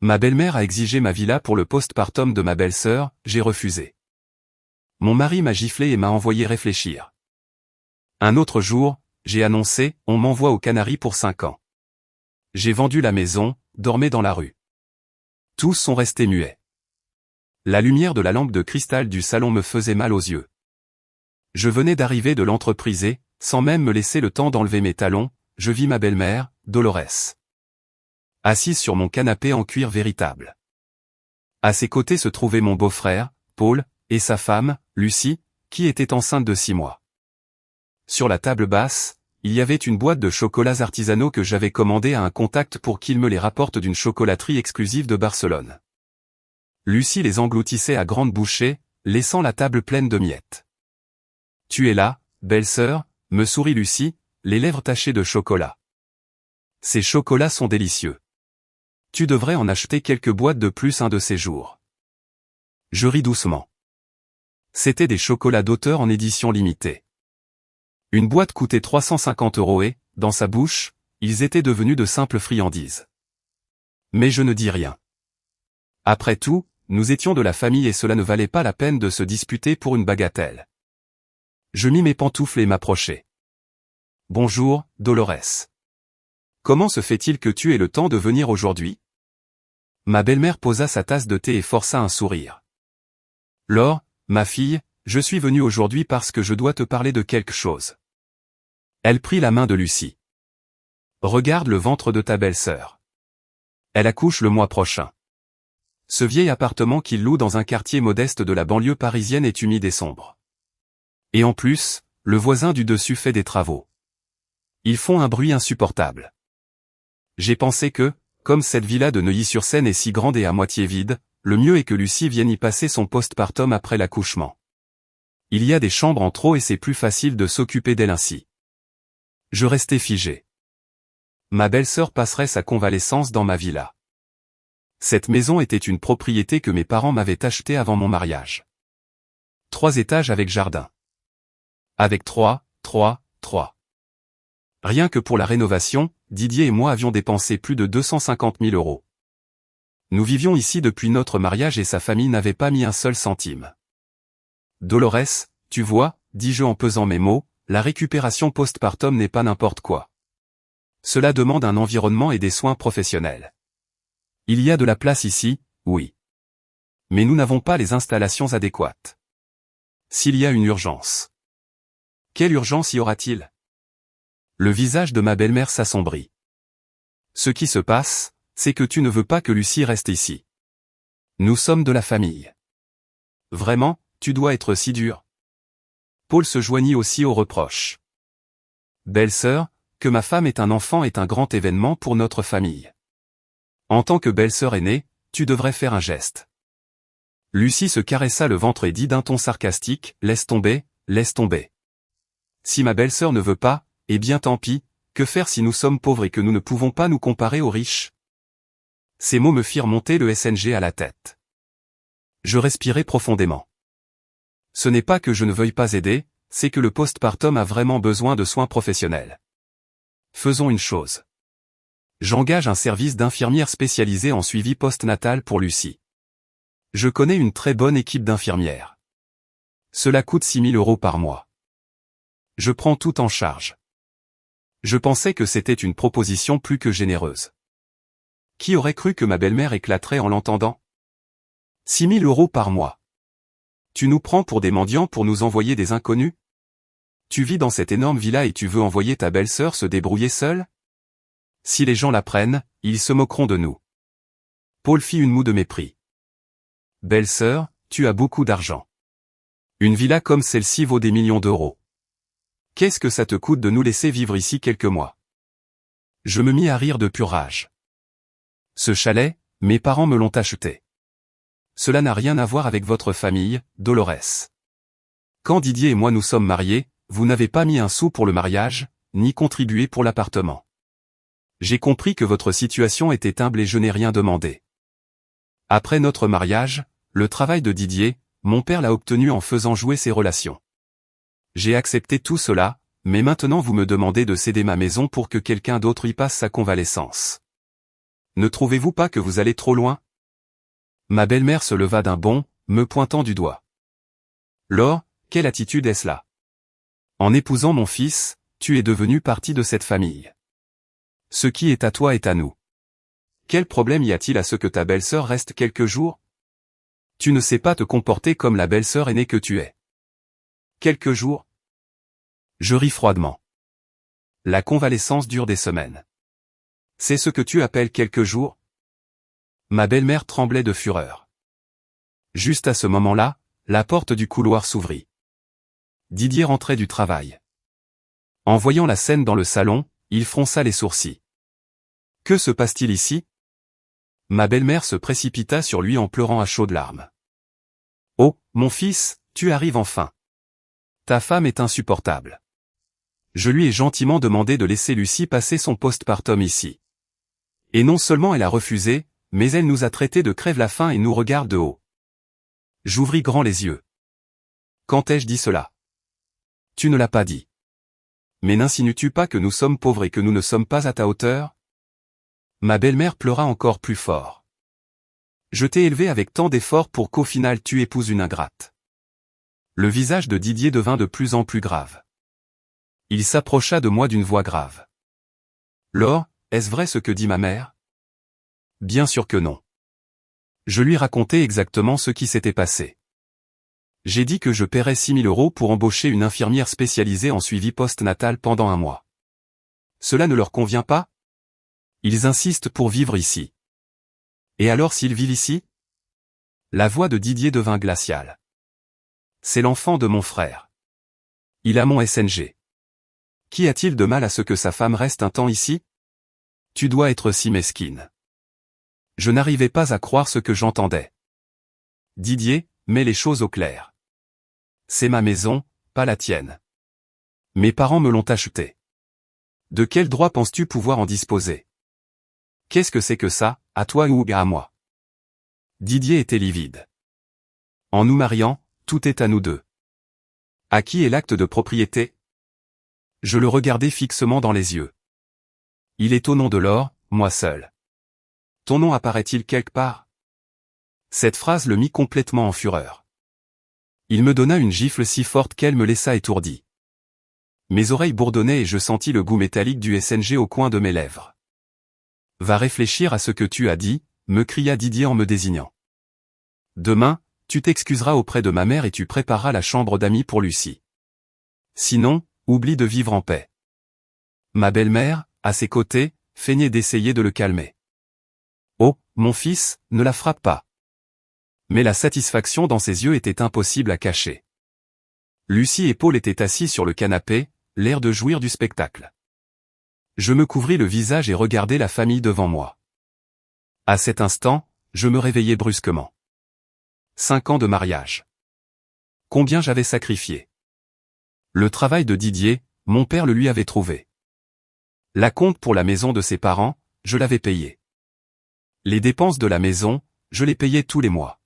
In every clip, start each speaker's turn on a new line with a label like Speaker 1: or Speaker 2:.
Speaker 1: Ma belle-mère a exigé ma villa pour le postpartum de ma belle-sœur, j'ai refusé. Mon mari m'a giflé et m'a envoyé réfléchir. Un autre jour, j'ai annoncé, on m'envoie aux Canaries pour 5 ans. J'ai vendu la maison, dormais dans la rue. Tous sont restés muets. La lumière de la lampe de cristal du salon me faisait mal aux yeux. Je venais d'arriver de l'entreprise et, sans même me laisser le temps d'enlever mes talons, je vis ma belle-mère, Dolores, assise sur mon canapé en cuir véritable. À ses côtés se trouvait mon beau-frère, Paul, et sa femme, Lucie, qui était enceinte de 6 mois. Sur la table basse, il y avait une boîte de chocolats artisanaux que j'avais commandé à un contact pour qu'il me les rapporte d'une chocolaterie exclusive de Barcelone. Lucie les engloutissait à grandes bouchées, laissant la table pleine de miettes. « Tu es là, belle-sœur » me sourit Lucie, les lèvres tachées de chocolat. « Ces chocolats sont délicieux. Tu devrais en acheter quelques boîtes de plus un de ces jours. » Je ris doucement. C'étaient des chocolats d'auteur en édition limitée. Une boîte coûtait 350 € et, dans sa bouche, ils étaient devenus de simples friandises. Mais je ne dis rien. Après tout, nous étions de la famille et cela ne valait pas la peine de se disputer pour une bagatelle. Je mis mes pantoufles et m'approchai. « Bonjour, Dolores. Comment se fait-il que tu aies le temps de venir aujourd'hui ?» Ma belle-mère posa sa tasse de thé et força un sourire. « Laure, ma fille, je suis venue aujourd'hui parce que je dois te parler de quelque chose. » Elle prit la main de Lucie. « Regarde le ventre de ta belle-sœur. Elle accouche le mois prochain. Ce vieil appartement qu'il loue dans un quartier modeste de la banlieue parisienne est humide et sombre. Et en plus, le voisin du dessus fait des travaux. Ils font un bruit insupportable. J'ai pensé que, comme cette villa de Neuilly-sur-Seine est si grande et à moitié vide, le mieux est que Lucie vienne y passer son postpartum après l'accouchement. Il y a des chambres en trop et c'est plus facile de s'occuper d'elle ainsi. » Je restais figé. Ma belle-sœur passerait sa convalescence dans ma villa. Cette maison était une propriété que mes parents m'avaient achetée avant mon mariage. 3 étages avec jardin. Avec 3. Rien que pour la rénovation, Didier et moi avions dépensé plus de 250 000 €. Nous vivions ici depuis notre mariage et sa famille n'avait pas mis un seul centime. « Dolores, tu vois, dis-je en pesant mes mots, la récupération postpartum n'est pas n'importe quoi. Cela demande un environnement et des soins professionnels. Il y a de la place ici, oui. Mais nous n'avons pas les installations adéquates. S'il y a une urgence. » Quelle urgence y aura-t-il ? Le visage de ma belle-mère s'assombrit. Ce qui se passe, c'est que tu ne veux pas que Lucie reste ici. Nous sommes de la famille. Vraiment, tu dois être si dur. Paul se joignit aussi aux reproches. Belle-sœur, que ma femme ait un enfant est un grand événement pour notre famille. En tant que belle-sœur aînée, tu devrais faire un geste. Lucie se caressa le ventre et dit d'un ton sarcastique, laisse tomber, laisse tomber. Si ma belle-sœur ne veut pas, eh bien tant pis, que faire si nous sommes pauvres et que nous ne pouvons pas nous comparer aux riches ? Ces mots me firent monter le SNG à la tête. Je respirai profondément. Ce n'est pas que je ne veuille pas aider, c'est que le postpartum a vraiment besoin de soins professionnels. Faisons une chose. J'engage un service d'infirmière spécialisée en suivi postnatal pour Lucie. Je connais une très bonne équipe d'infirmières. Cela coûte 6 000 € par mois. Je prends tout en charge. Je pensais que c'était une proposition plus que généreuse. Qui aurait cru que ma belle-mère éclaterait en l'entendant ? 6 000 € par mois. Tu nous prends pour des mendiants pour nous envoyer des inconnus ? Tu vis dans cette énorme villa et tu veux envoyer ta belle-sœur se débrouiller seule ? Si les gens la prennent, ils se moqueront de nous. Paul fit une moue de mépris. Belle-sœur, tu as beaucoup d'argent. Une villa comme celle-ci vaut des millions d'euros. Qu'est-ce que ça te coûte de nous laisser vivre ici quelques mois ? Je me mis à rire de pure rage. Ce chalet, mes parents me l'ont acheté. Cela n'a rien à voir avec votre famille, Dolores. Quand Didier et moi nous sommes mariés, vous n'avez pas mis un sou pour le mariage, ni contribué pour l'appartement. J'ai compris que votre situation était humble et je n'ai rien demandé. Après notre mariage, le travail de Didier, mon père l'a obtenu en faisant jouer ses relations. J'ai accepté tout cela, mais maintenant vous me demandez de céder ma maison pour que quelqu'un d'autre y passe sa convalescence. Ne trouvez-vous pas que vous allez trop loin? Ma belle-mère se leva d'un bond, me pointant du doigt. Laure, quelle attitude est-ce là? En épousant mon fils, tu es devenu partie de cette famille. Ce qui est à toi est à nous. Quel problème y a-t-il à ce que ta belle-sœur reste quelques jours? Tu ne sais pas te comporter comme la belle-sœur aînée que tu es. Quelques jours? Je ris froidement. La convalescence dure des semaines. C'est ce que tu appelles quelques jours? Ma belle-mère tremblait de fureur. Juste à ce moment-là, la porte du couloir s'ouvrit. Didier rentrait du travail. En voyant la scène dans le salon, il fronça les sourcils. Que se passe-t-il ici? Ma belle-mère se précipita sur lui en pleurant à chaudes larmes. Oh, mon fils, tu arrives enfin. Ta femme est insupportable. Je lui ai gentiment demandé de laisser Lucie passer son postpartum ici. Et non seulement elle a refusé, mais elle nous a traités de crève-la-faim et nous regarde de haut. J'ouvris grand les yeux. Quand ai-je dit cela? Tu ne l'as pas dit. Mais n'insinues-tu pas que nous sommes pauvres et que nous ne sommes pas à ta hauteur? Ma belle-mère pleura encore plus fort. Je t'ai élevé avec tant d'efforts pour qu'au final tu épouses une ingrate. Le visage de Didier devint de plus en plus grave. Il s'approcha de moi d'une voix grave. Laure, est-ce vrai ce que dit ma mère? Bien sûr que non. Je lui racontai exactement ce qui s'était passé. J'ai dit que je paierais 6 000 € pour embaucher une infirmière spécialisée en suivi post-natal pendant 1 mois. Cela ne leur convient pas? Ils insistent pour vivre ici. Et alors s'ils vivent ici? La voix de Didier devint glaciale. C'est l'enfant de mon frère. Il a mon SNG. Qu'y a-t-il de mal à ce que sa femme reste un temps ici? Tu dois être si mesquine. Je n'arrivais pas à croire ce que j'entendais. Didier, mets les choses au clair. C'est ma maison, pas la tienne. Mes parents me l'ont achetée. De quel droit penses-tu pouvoir en disposer? Qu'est-ce que c'est que ça, à toi ou à moi? Didier était livide. En nous mariant, tout est à nous deux. À qui est l'acte de propriété? Je le regardai fixement dans les yeux. Il est au nom de Laure, moi seul. Ton nom apparaît-il quelque part? Cette phrase le mit complètement en fureur. Il me donna une gifle si forte qu'elle me laissa étourdi. Mes oreilles bourdonnaient et je sentis le goût métallique du SNG au coin de mes lèvres. Va réfléchir à ce que tu as dit, me cria Didier en me désignant. Demain, tu t'excuseras auprès de ma mère et tu prépareras la chambre d'amis pour Lucie. Sinon, oublie de vivre en paix. Ma belle-mère, à ses côtés, feignait d'essayer de le calmer. Oh, mon fils, ne la frappe pas. Mais la satisfaction dans ses yeux était impossible à cacher. Lucie et Paul étaient assis sur le canapé, l'air de jouir du spectacle. Je me couvris le visage et regardai la famille devant moi. À cet instant, je me réveillai brusquement. 5 ans de mariage. Combien j'avais sacrifié. Le travail de Didier, mon père le lui avait trouvé. La compte pour la maison de ses parents, je l'avais payé. Les dépenses de la maison, je les payais tous les mois.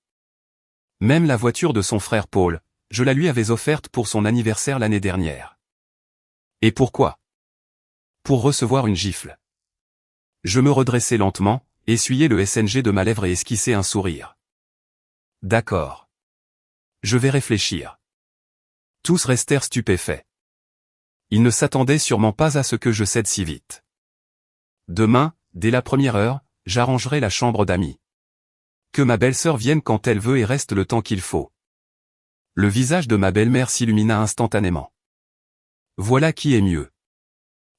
Speaker 1: Même la voiture de son frère Paul, je la lui avais offerte pour son anniversaire l'année dernière. Et pourquoi? Pour recevoir une gifle. Je me redressai lentement, essuyai le SNG de ma lèvre et esquissai un sourire. D'accord. Je vais réfléchir. Tous restèrent stupéfaits. Ils ne s'attendaient sûrement pas à ce que je cède si vite. Demain, dès la première heure, j'arrangerai la chambre d'amis. Que ma belle-sœur vienne quand elle veut et reste le temps qu'il faut. Le visage de ma belle-mère s'illumina instantanément. Voilà qui est mieux.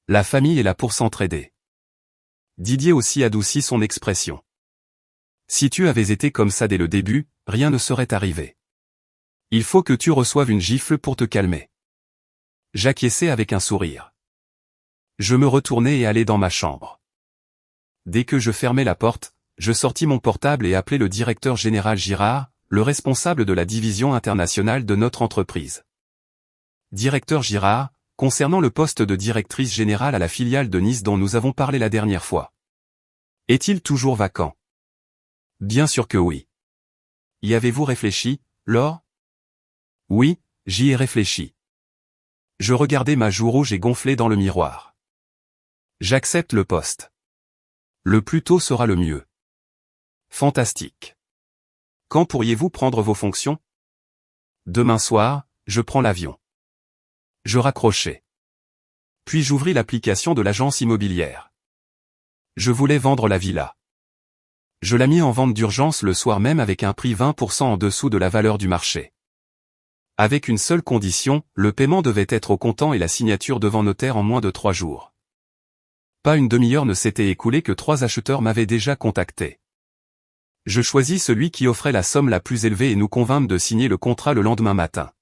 Speaker 1: La famille est là pour s'entraider. Didier aussi adoucit son expression. Si tu avais été comme ça dès le début, rien ne serait arrivé. Il faut que tu reçoives une gifle pour te calmer. J'acquiesçai avec un sourire. Je me retournai et allai dans ma chambre. Dès que je fermai la porte, je sortis mon portable et appelai le directeur général Girard, le responsable de la division internationale de notre entreprise. Directeur Girard, concernant le poste de directrice générale à la filiale de Nice dont nous avons parlé la dernière fois. Est-il toujours vacant? Bien sûr que oui. Y avez-vous réfléchi, Laure? Oui, j'y ai réfléchi. Je regardais ma joue rouge et gonflée dans le miroir. J'accepte le poste. Le plus tôt sera le mieux. Fantastique. Quand pourriez-vous prendre vos fonctions? Demain soir, je prends l'avion. Je raccrochai. Puis j'ouvris l'application de l'agence immobilière. Je voulais vendre la villa. Je la mis en vente d'urgence le soir même avec un prix 20% en dessous de la valeur du marché. Avec une seule condition, le paiement devait être au comptant et la signature devant notaire en moins de 3 jours. Pas une demi-heure ne s'était écoulée que 3 acheteurs m'avaient déjà contacté. Je choisis celui qui offrait la somme la plus élevée et nous convînmes de signer le contrat le lendemain matin.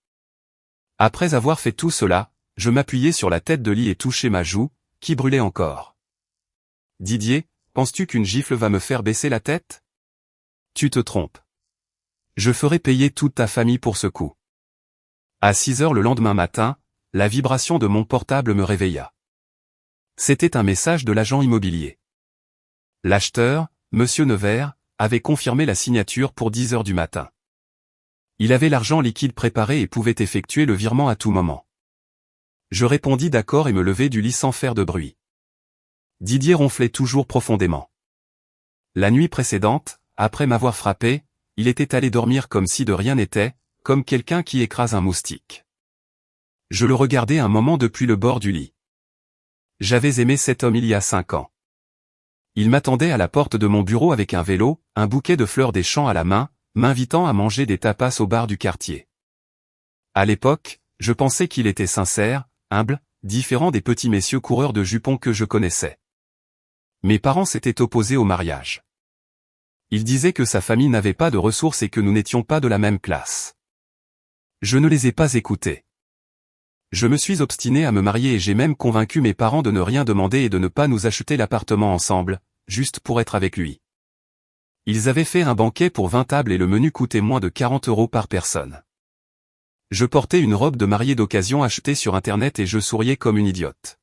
Speaker 1: Après avoir fait tout cela, je m'appuyai sur la tête de lit et touchai ma joue, qui brûlait encore. Didier, penses-tu qu'une gifle va me faire baisser la tête? Tu te trompes. Je ferai payer toute ta famille pour ce coup. À 6 heures le lendemain matin, la vibration de mon portable me réveilla. C'était un message de l'agent immobilier. L'acheteur, Monsieur Nevers, avait confirmé la signature pour 10 heures du matin. Il avait l'argent liquide préparé et pouvait effectuer le virement à tout moment. Je répondis d'accord et me levai du lit sans faire de bruit. Didier ronflait toujours profondément. La nuit précédente, après m'avoir frappé, il était allé dormir comme si de rien n'était, comme quelqu'un qui écrase un moustique. Je le regardais un moment depuis le bord du lit. J'avais aimé cet homme il y a 5 ans. Il m'attendait à la porte de mon bureau avec un vélo, un bouquet de fleurs des champs à la main, m'invitant à manger des tapas au bar du quartier. À l'époque, je pensais qu'il était sincère, humble, différent des petits messieurs coureurs de jupons que je connaissais. Mes parents s'étaient opposés au mariage. Ils disaient que sa famille n'avait pas de ressources et que nous n'étions pas de la même classe. Je ne les ai pas écoutés. Je me suis obstiné à me marier et j'ai même convaincu mes parents de ne rien demander et de ne pas nous acheter l'appartement ensemble, juste pour être avec lui. Ils avaient fait un banquet pour 20 tables et le menu coûtait moins de 40 € par personne. Je portais une robe de mariée d'occasion achetée sur internet et je souriais comme une idiote.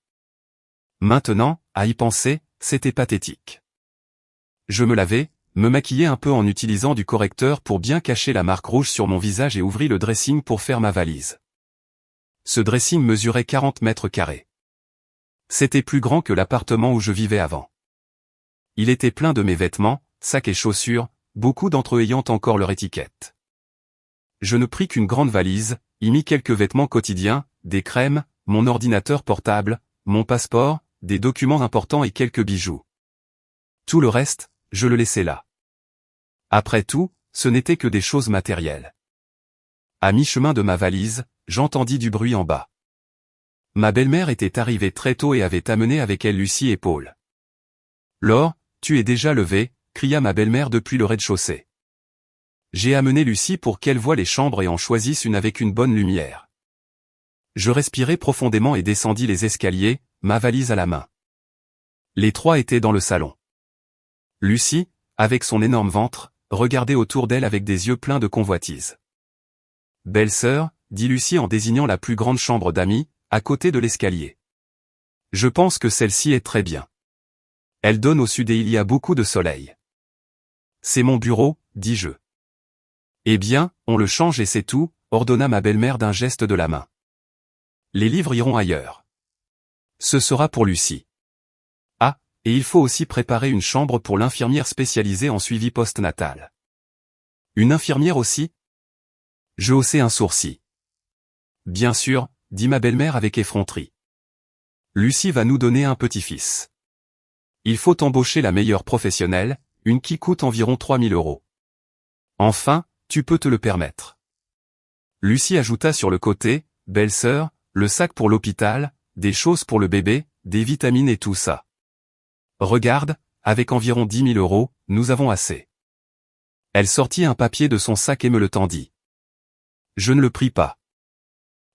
Speaker 1: Maintenant, à y penser, c'était pathétique. Je me lavais, me maquillais un peu en utilisant du correcteur pour bien cacher la marque rouge sur mon visage et ouvris le dressing pour faire ma valise. Ce dressing mesurait 40 mètres carrés. C'était plus grand que l'appartement où je vivais avant. Il était plein de mes vêtements, sacs et chaussures, beaucoup d'entre eux ayant encore leur étiquette. Je ne pris qu'une grande valise, y mis quelques vêtements quotidiens, des crèmes, mon ordinateur portable, mon passeport, des documents importants et quelques bijoux. Tout le reste, je le laissais là. Après tout, ce n'était que des choses matérielles. À mi-chemin de ma valise, j'entendis du bruit en bas. Ma belle-mère était arrivée très tôt et avait amené avec elle Lucie et Paul. « Laure, tu es déjà levée » cria ma belle-mère depuis le rez-de-chaussée. J'ai amené Lucie pour qu'elle voie les chambres et en choisisse une avec une bonne lumière. Je respirai profondément et descendis les escaliers, ma valise à la main. Les 3 étaient dans le salon. Lucie, avec son énorme ventre, regardait autour d'elle avec des yeux pleins de convoitise. « Belle-sœur » dit Lucie en désignant la plus grande chambre d'amis, à côté de l'escalier. « Je pense que celle-ci est très bien. Elle donne au sud et il y a beaucoup de soleil. »« C'est mon bureau, dis-je. »« Eh bien, on le change et c'est tout, » ordonna ma belle-mère d'un geste de la main. « Les livres iront ailleurs. Ce sera pour Lucie. Ah, et il faut aussi préparer une chambre pour l'infirmière spécialisée en suivi postnatal. »« Une infirmière aussi ?» Je haussai un sourcil. « Bien sûr, » dit ma belle-mère avec effronterie. « Lucie va nous donner un petit-fils. Il faut embaucher la meilleure professionnelle, une qui coûte environ 3 000 €. Enfin, tu peux te le permettre. » Lucie ajouta sur le côté, « Belle-sœur, le sac pour l'hôpital, des choses pour le bébé, des vitamines et tout ça. Regarde, avec environ 10 000 €, nous avons assez. » Elle sortit un papier de son sac et me le tendit. Je ne le pris pas.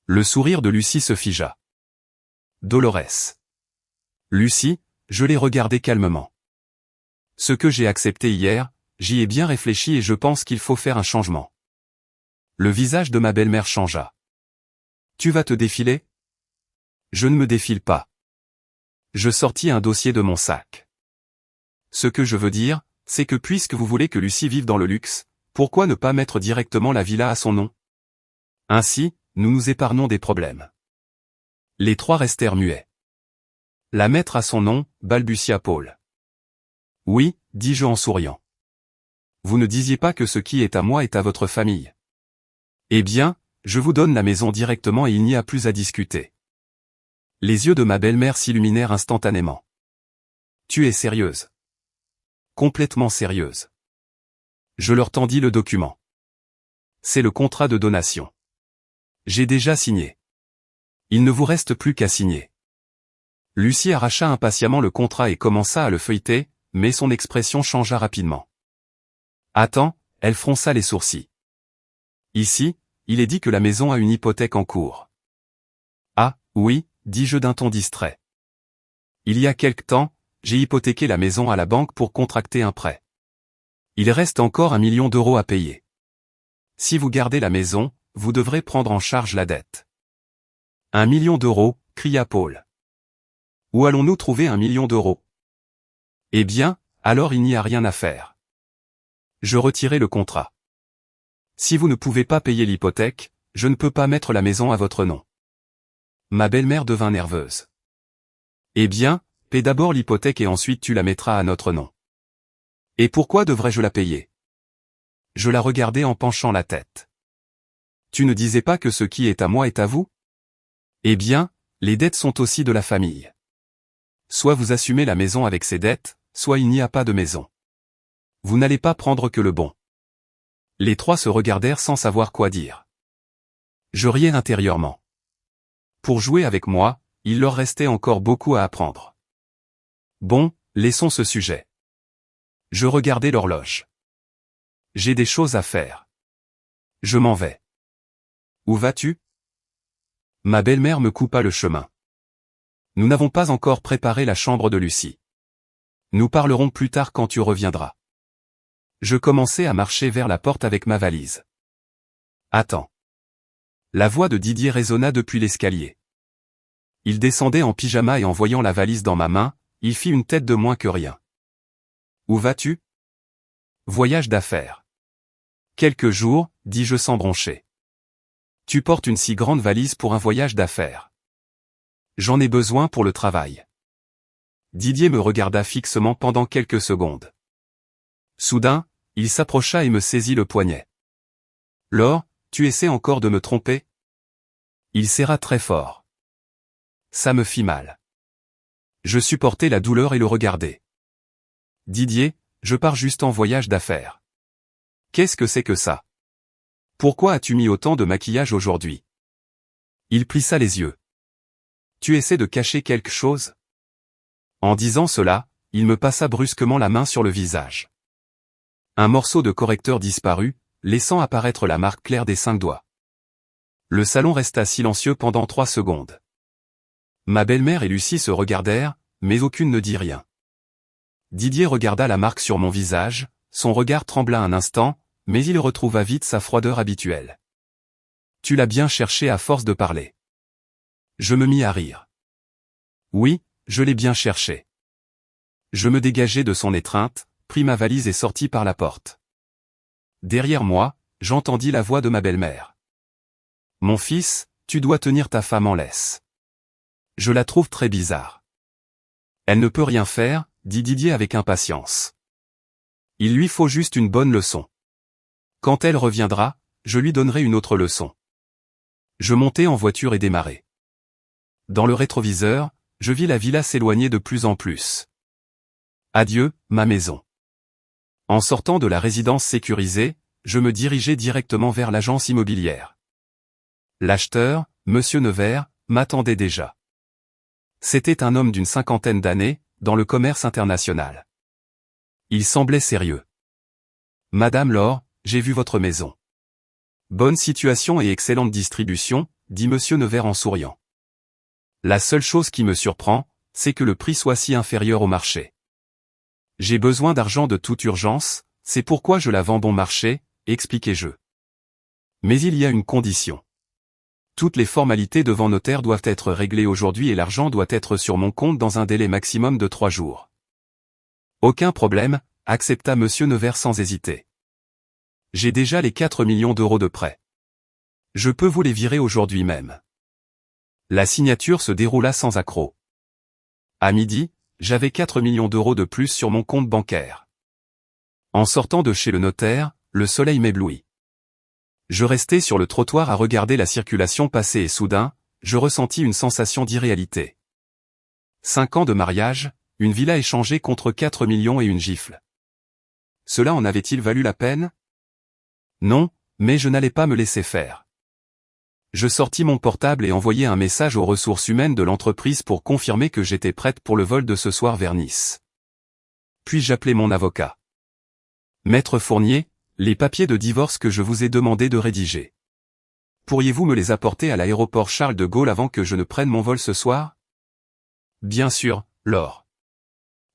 Speaker 1: Le sourire de Lucie se figea. « Dolores. » Lucie, je l'ai regardée calmement. « Ce que j'ai accepté hier, j'y ai bien réfléchi et je pense qu'il faut faire un changement. » Le visage de ma belle-mère changea. « Tu vas te défiler ? » Je ne me défile pas. Je sortis un dossier de mon sac. « Ce que je veux dire, c'est que puisque vous voulez que Lucie vive dans le luxe, pourquoi ne pas mettre directement la villa à son nom ? Ainsi, nous nous épargnons des problèmes. » Les 3 restèrent muets. « La mettre à son nom, balbutia Paul. » Oui, dis-je en souriant. Vous ne disiez pas que ce qui est à moi est à votre famille. Eh bien, je vous donne la maison directement et il n'y a plus à discuter. Les yeux de ma belle-mère s'illuminèrent instantanément. Tu es sérieuse? Complètement sérieuse. Je leur tendis le document. C'est le contrat de donation. J'ai déjà signé. Il ne vous reste plus qu'à signer. Lucie arracha impatiemment le contrat et commença à le feuilleter, mais son expression changea rapidement. Attends, elle fronça les sourcils. Ici, il est dit que la maison a une hypothèque en cours. Ah, oui, dis-je d'un ton distrait. Il y a quelque temps, j'ai hypothéqué la maison à la banque pour contracter un prêt. Il reste encore 1 million d'euros à payer. Si vous gardez la maison, vous devrez prendre en charge la dette. 1 million d'euros, cria Paul. Où allons-nous trouver 1 million d'euros? Eh bien, alors il n'y a rien à faire. Je retirai le contrat. Si vous ne pouvez pas payer l'hypothèque, je ne peux pas mettre la maison à votre nom. Ma belle-mère devint nerveuse. Eh bien, paie d'abord l'hypothèque et ensuite tu la mettras à notre nom. Et pourquoi devrais-je la payer? Je la regardai en penchant la tête. Tu ne disais pas que ce qui est à moi est à vous? Eh bien, les dettes sont aussi de la famille. Soit vous assumez la maison avec ses dettes, soit il n'y a pas de maison. Vous n'allez pas prendre que le bon. Les trois se regardèrent sans savoir quoi dire. Je riais intérieurement. Pour jouer avec moi, il leur restait encore beaucoup à apprendre. Bon, laissons ce sujet. Je regardai l'horloge. J'ai des choses à faire. Je m'en vais. Où vas-tu? Ma belle-mère me coupa le chemin. Nous n'avons pas encore préparé la chambre de Lucie. Nous parlerons plus tard quand tu reviendras. Je commençai à marcher vers la porte avec ma valise. Attends. La voix de Didier résonna depuis l'escalier. Il descendait en pyjama et en voyant la valise dans ma main, il fit une tête de moins que rien. Où vas-tu? Voyage d'affaires. Quelques jours, dis-je sans broncher. Tu portes une si grande valise pour un voyage d'affaires. J'en ai besoin pour le travail. Didier me regarda fixement pendant quelques secondes. Soudain, il s'approcha et me saisit le poignet. Laure, tu essaies encore de me tromper? Il serra très fort. Ça me fit mal. Je supportais la douleur et le regardai. Didier, je pars juste en voyage d'affaires. Qu'est-ce que c'est que ça? Pourquoi as-tu mis autant de maquillage aujourd'hui? Il plissa les yeux. Tu essaies de cacher quelque chose? En disant cela, il me passa brusquement la main sur le visage. Un morceau de correcteur disparut, laissant apparaître la marque claire des 5 doigts. Le salon resta silencieux pendant 3 secondes. Ma belle-mère et Lucie se regardèrent, mais aucune ne dit rien. Didier regarda la marque sur mon visage, son regard trembla un instant, mais il retrouva vite sa froideur habituelle. Tu l'as bien cherché à force de parler. Je me mis à rire. Oui, je l'ai bien cherché. Je me dégageai de son étreinte, pris ma valise et sortis par la porte. Derrière moi, j'entendis la voix de ma belle-mère. Mon fils, tu dois tenir ta femme en laisse. Je la trouve très bizarre. Elle ne peut rien faire, dit Didier avec impatience. Il lui faut juste une bonne leçon. Quand elle reviendra, je lui donnerai une autre leçon. Je montai en voiture et démarrai. Dans le rétroviseur, je vis la villa s'éloigner de plus en plus. Adieu, ma maison. En sortant de la résidence sécurisée, je me dirigeai directement vers l'agence immobilière. L'acheteur, Monsieur Nevers, m'attendait déjà. C'était un homme d'une 50aine d'années, dans le commerce international. Il semblait sérieux. Madame Laure, j'ai vu votre maison. Bonne situation et excellente distribution, dit Monsieur Nevers en souriant. La seule chose qui me surprend, c'est que le prix soit si inférieur au marché. J'ai besoin d'argent de toute urgence, c'est pourquoi je la vends bon marché, expliquai-je. Mais il y a une condition. Toutes les formalités devant notaire doivent être réglées aujourd'hui et l'argent doit être sur mon compte dans un délai maximum de 3 jours. Aucun problème, accepta Monsieur Nevers sans hésiter. J'ai déjà les 4 millions d'euros de prêt. Je peux vous les virer aujourd'hui même. La signature se déroula sans accroc. À midi, j'avais 4 millions d'euros de plus sur mon compte bancaire. En sortant de chez le notaire, le soleil m'éblouit. Je restais sur le trottoir à regarder la circulation passer et soudain, je ressentis une sensation d'irréalité. 5 ans de mariage, une villa échangée contre 4 millions et une gifle. Cela en avait-il valu la peine? Non, mais je n'allais pas me laisser faire. Je sortis mon portable et envoyai un message aux ressources humaines de l'entreprise pour confirmer que j'étais prête pour le vol de ce soir vers Nice. Puis j'appelai mon avocat. Maître Fournier, les papiers de divorce que je vous ai demandé de rédiger. Pourriez-vous me les apporter à l'aéroport Charles de Gaulle avant que je ne prenne mon vol ce soir? Bien sûr, Laure.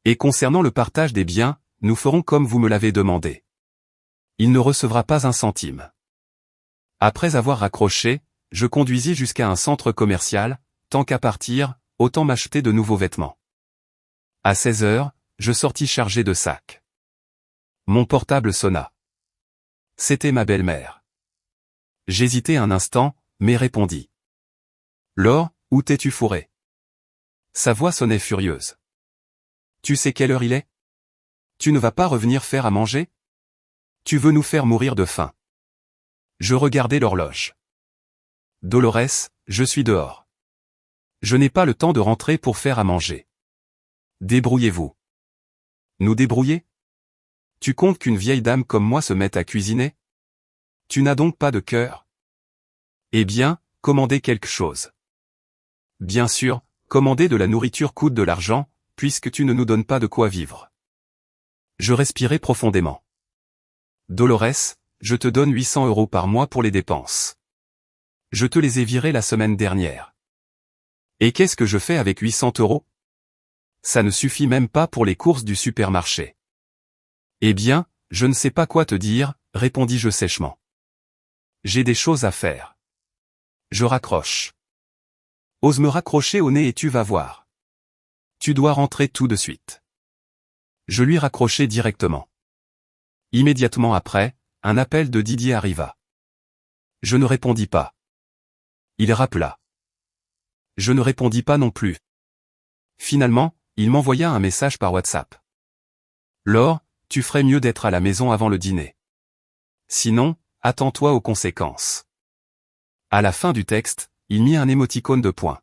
Speaker 1: Et concernant le partage des biens, nous ferons comme vous me l'avez demandé. Il ne recevra pas un centime. Après avoir raccroché, je conduisis jusqu'à un centre commercial, tant qu'à partir, autant m'acheter de nouveaux vêtements. À 16 heures, je sortis chargé de sacs. Mon portable sonna. C'était ma belle-mère. J'hésitai un instant, mais répondit. Laure, où t'es-tu fourrée? Sa voix sonnait furieuse. Tu sais quelle heure il est? Tu ne vas pas revenir faire à manger? Tu veux nous faire mourir de faim. Je regardai l'horloge. Dolores, je suis dehors. Je n'ai pas le temps de rentrer pour faire à manger. Débrouillez-vous. Nous débrouiller? Tu comptes qu'une vieille dame comme moi se mette à cuisiner? Tu n'as donc pas de cœur? Eh bien, commandez quelque chose. Bien sûr, commander de la nourriture coûte de l'argent, puisque tu ne nous donnes pas de quoi vivre. Je respirai profondément. Dolores, je te donne 800 € par mois pour les dépenses. Je te les ai virés la semaine dernière. Et qu'est-ce que je fais avec 800 €? Ça ne suffit même pas pour les courses du supermarché. Eh bien, je ne sais pas quoi te dire, répondis-je sèchement. J'ai des choses à faire. Je raccroche. Ose me raccrocher au nez et tu vas voir. Tu dois rentrer tout de suite. Je lui raccrochai directement. Immédiatement après, un appel de Didier arriva. Je ne répondis pas. Il rappela. Je ne répondis pas non plus. Finalement, il m'envoya un message par WhatsApp. Laure, tu ferais mieux d'être à la maison avant le dîner. Sinon, attends-toi aux conséquences. À la fin du texte, il mit un émoticône de poing.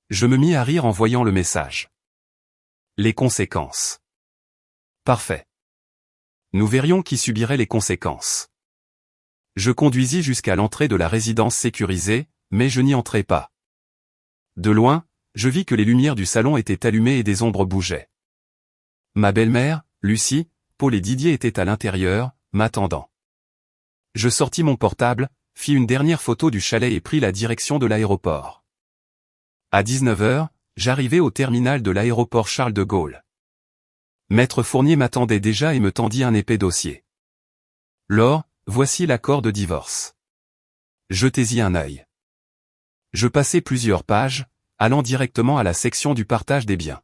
Speaker 1: Je me mis à rire en voyant le message. Les conséquences. Parfait. Nous verrions qui subirait les conséquences. Je conduisis jusqu'à l'entrée de la résidence sécurisée, mais je n'y entrai pas. De loin, je vis que les lumières du salon étaient allumées et des ombres bougeaient. Ma belle-mère, Lucie, Paul et Didier étaient à l'intérieur, m'attendant. Je sortis mon portable, fis une dernière photo du chalet et pris la direction de l'aéroport. À 19 heures, j'arrivai au terminal de l'aéroport Charles de Gaulle. Maître Fournier m'attendait déjà et me tendit un épais dossier. Laure, voici l'accord de divorce. Jetez-y un œil. Je passai plusieurs pages, allant directement à la section du partage des biens.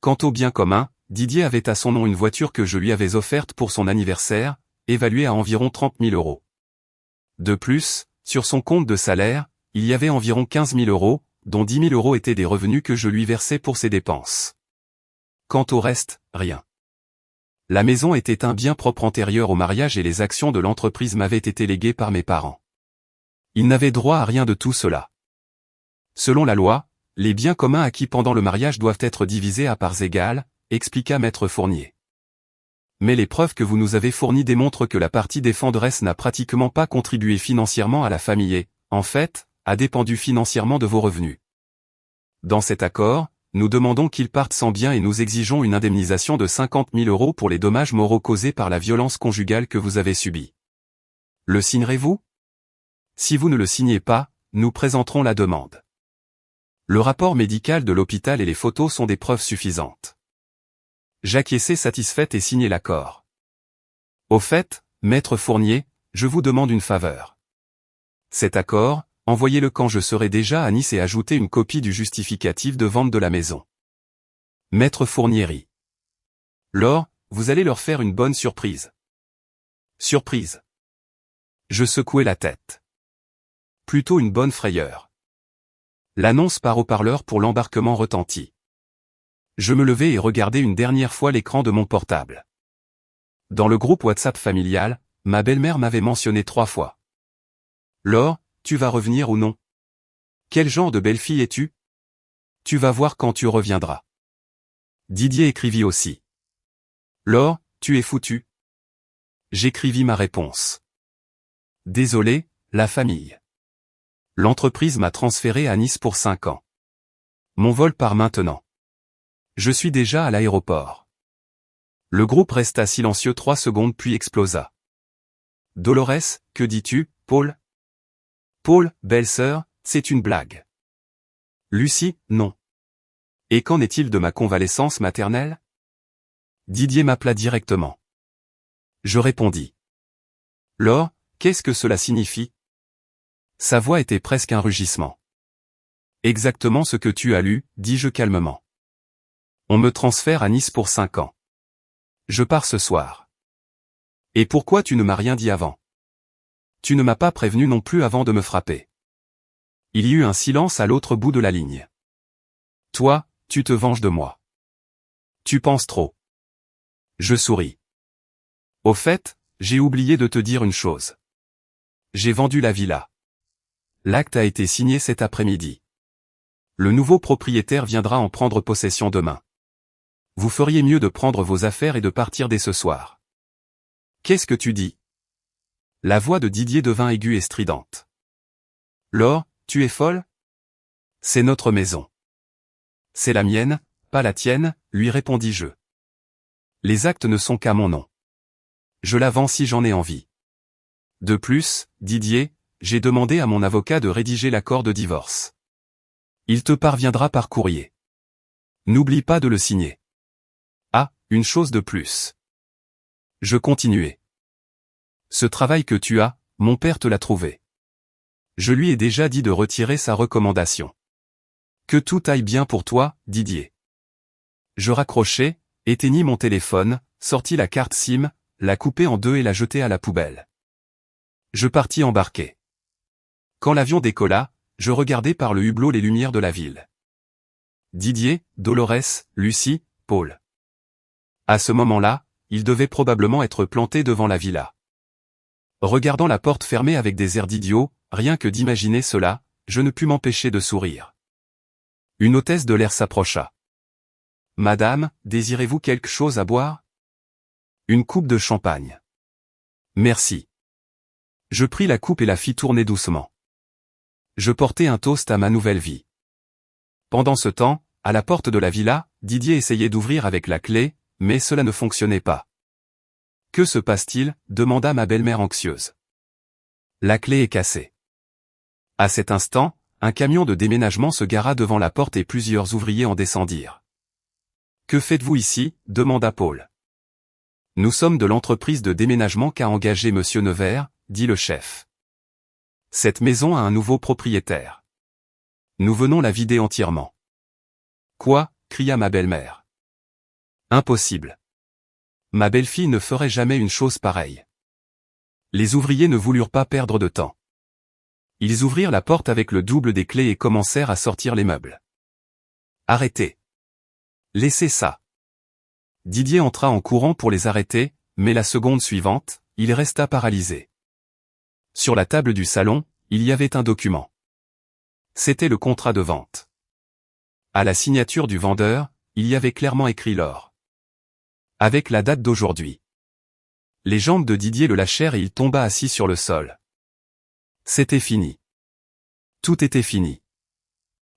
Speaker 1: Quant aux biens communs, Didier avait à son nom une voiture que je lui avais offerte pour son anniversaire, évaluée à environ 30 000 €. De plus, sur son compte de salaire, il y avait environ 15 000 €, dont 10 000 € étaient des revenus que je lui versais pour ses dépenses. Quant au reste, rien. La maison était un bien propre antérieur au mariage et les actions de l'entreprise m'avaient été léguées par mes parents. Ils n'avaient droit à rien de tout cela. Selon la loi, les biens communs acquis pendant le mariage doivent être divisés à parts égales, expliqua Maître Fournier. Mais les preuves que vous nous avez fournies démontrent que la partie défenderesse n'a pratiquement pas contribué financièrement à la famille et, en fait, a dépendu financièrement de vos revenus. Dans cet accord, nous demandons qu'ils partent sans bien et nous exigeons une indemnisation de 50 000 € pour les dommages moraux causés par la violence conjugale que vous avez subie. Le signerez-vous? Si vous ne le signez pas, nous présenterons la demande. Le rapport médical de l'hôpital et les photos sont des preuves suffisantes. J'acquiesçai satisfaite et signai l'accord. Au fait, Maître Fournier, je vous demande une faveur. Cet accord, envoyez-le quand je serai déjà à Nice et ajoutez une copie du justificatif de vente de la maison. Maître Fournier rit. Laure, vous allez leur faire une bonne surprise. Surprise. Je secouai la tête. Plutôt une bonne frayeur. L'annonce par haut-parleur pour l'embarquement retentit. Je me levai et regardai une dernière fois l'écran de mon portable. Dans le groupe WhatsApp familial, ma belle-mère m'avait mentionné 3 fois. Laure, tu vas revenir ou non? Quel genre de belle-fille es-tu? Tu vas voir quand tu reviendras. Didier écrivit aussi. Laure, tu es foutue. J'écrivis ma réponse. Désolé, la famille. L'entreprise m'a transféré à Nice pour 5 ans. Mon vol part maintenant. Je suis déjà à l'aéroport. Le groupe resta silencieux 3 secondes puis explosa. Dolores, que dis-tu, Paul? Paul, belle-sœur, c'est une blague. Lucie, non. Et qu'en est-il de ma convalescence maternelle? Didier m'appela directement. Je répondis. Laure, qu'est-ce que cela signifie? Sa voix était presque un rugissement. Exactement ce que tu as lu, dis-je calmement. On me transfère à Nice pour 5 ans. Je pars ce soir. Et pourquoi tu ne m'as rien dit avant? Tu ne m'as pas prévenu non plus avant de me frapper. Il y eut un silence à l'autre bout de la ligne. Toi, tu te venges de moi. Tu penses trop. Je souris. Au fait, j'ai oublié de te dire une chose. J'ai vendu la villa. L'acte a été signé cet après-midi. Le nouveau propriétaire viendra en prendre possession demain. Vous feriez mieux de prendre vos affaires et de partir dès ce soir. Qu'est-ce que tu dis? La voix de Didier devint aiguë et stridente. Laure, tu es folle? C'est notre maison. C'est la mienne, pas la tienne, lui répondis-je. Les actes ne sont qu'à mon nom. Je la vends si j'en ai envie. De plus, Didier, j'ai demandé à mon avocat de rédiger l'accord de divorce. Il te parviendra par courrier. N'oublie pas de le signer. Ah, une chose de plus. Je continuai. Ce travail que tu as, mon père te l'a trouvé. Je lui ai déjà dit de retirer sa recommandation. Que tout aille bien pour toi, Didier. Je raccrochai, éteignis mon téléphone, sortis la carte SIM, la coupai en 2 et la jetai à la poubelle. Je partis embarquer. Quand l'avion décolla, je regardai par le hublot les lumières de la ville. Didier, Dolores, Lucie, Paul. À ce moment-là, il devait probablement être planté devant la villa. Regardant la porte fermée avec des airs d'idiot, rien que d'imaginer cela, je ne pus m'empêcher de sourire. Une hôtesse de l'air s'approcha. Madame, désirez-vous quelque chose à boire? Une coupe de champagne. Merci. Je pris la coupe et la fis tourner doucement. Je portai un toast à ma nouvelle vie. Pendant ce temps, à la porte de la villa, Didier essayait d'ouvrir avec la clé, mais cela ne fonctionnait pas. Que se passe-t-il? Demanda ma belle-mère anxieuse. La clé est cassée. À cet instant, un camion de déménagement se gara devant la porte et plusieurs ouvriers en descendirent. Que faites-vous ici? Demanda Paul. Nous sommes de l'entreprise de déménagement qu'a engagé Monsieur Nevers, dit le chef. Cette maison a un nouveau propriétaire. Nous venons la vider entièrement. Quoi? Cria ma belle-mère. Impossible. Ma belle-fille ne ferait jamais une chose pareille. Les ouvriers ne voulurent pas perdre de temps. Ils ouvrirent la porte avec le double des clés et commencèrent à sortir les meubles. Arrêtez. Laissez ça. Didier entra en courant pour les arrêter, mais la seconde suivante, il resta paralysé. Sur la table du salon, il y avait un document. C'était le contrat de vente. À la signature du vendeur, il y avait clairement écrit Laure. Avec la date d'aujourd'hui. Les jambes de Didier le lâchèrent et il tomba assis sur le sol. C'était fini. Tout était fini.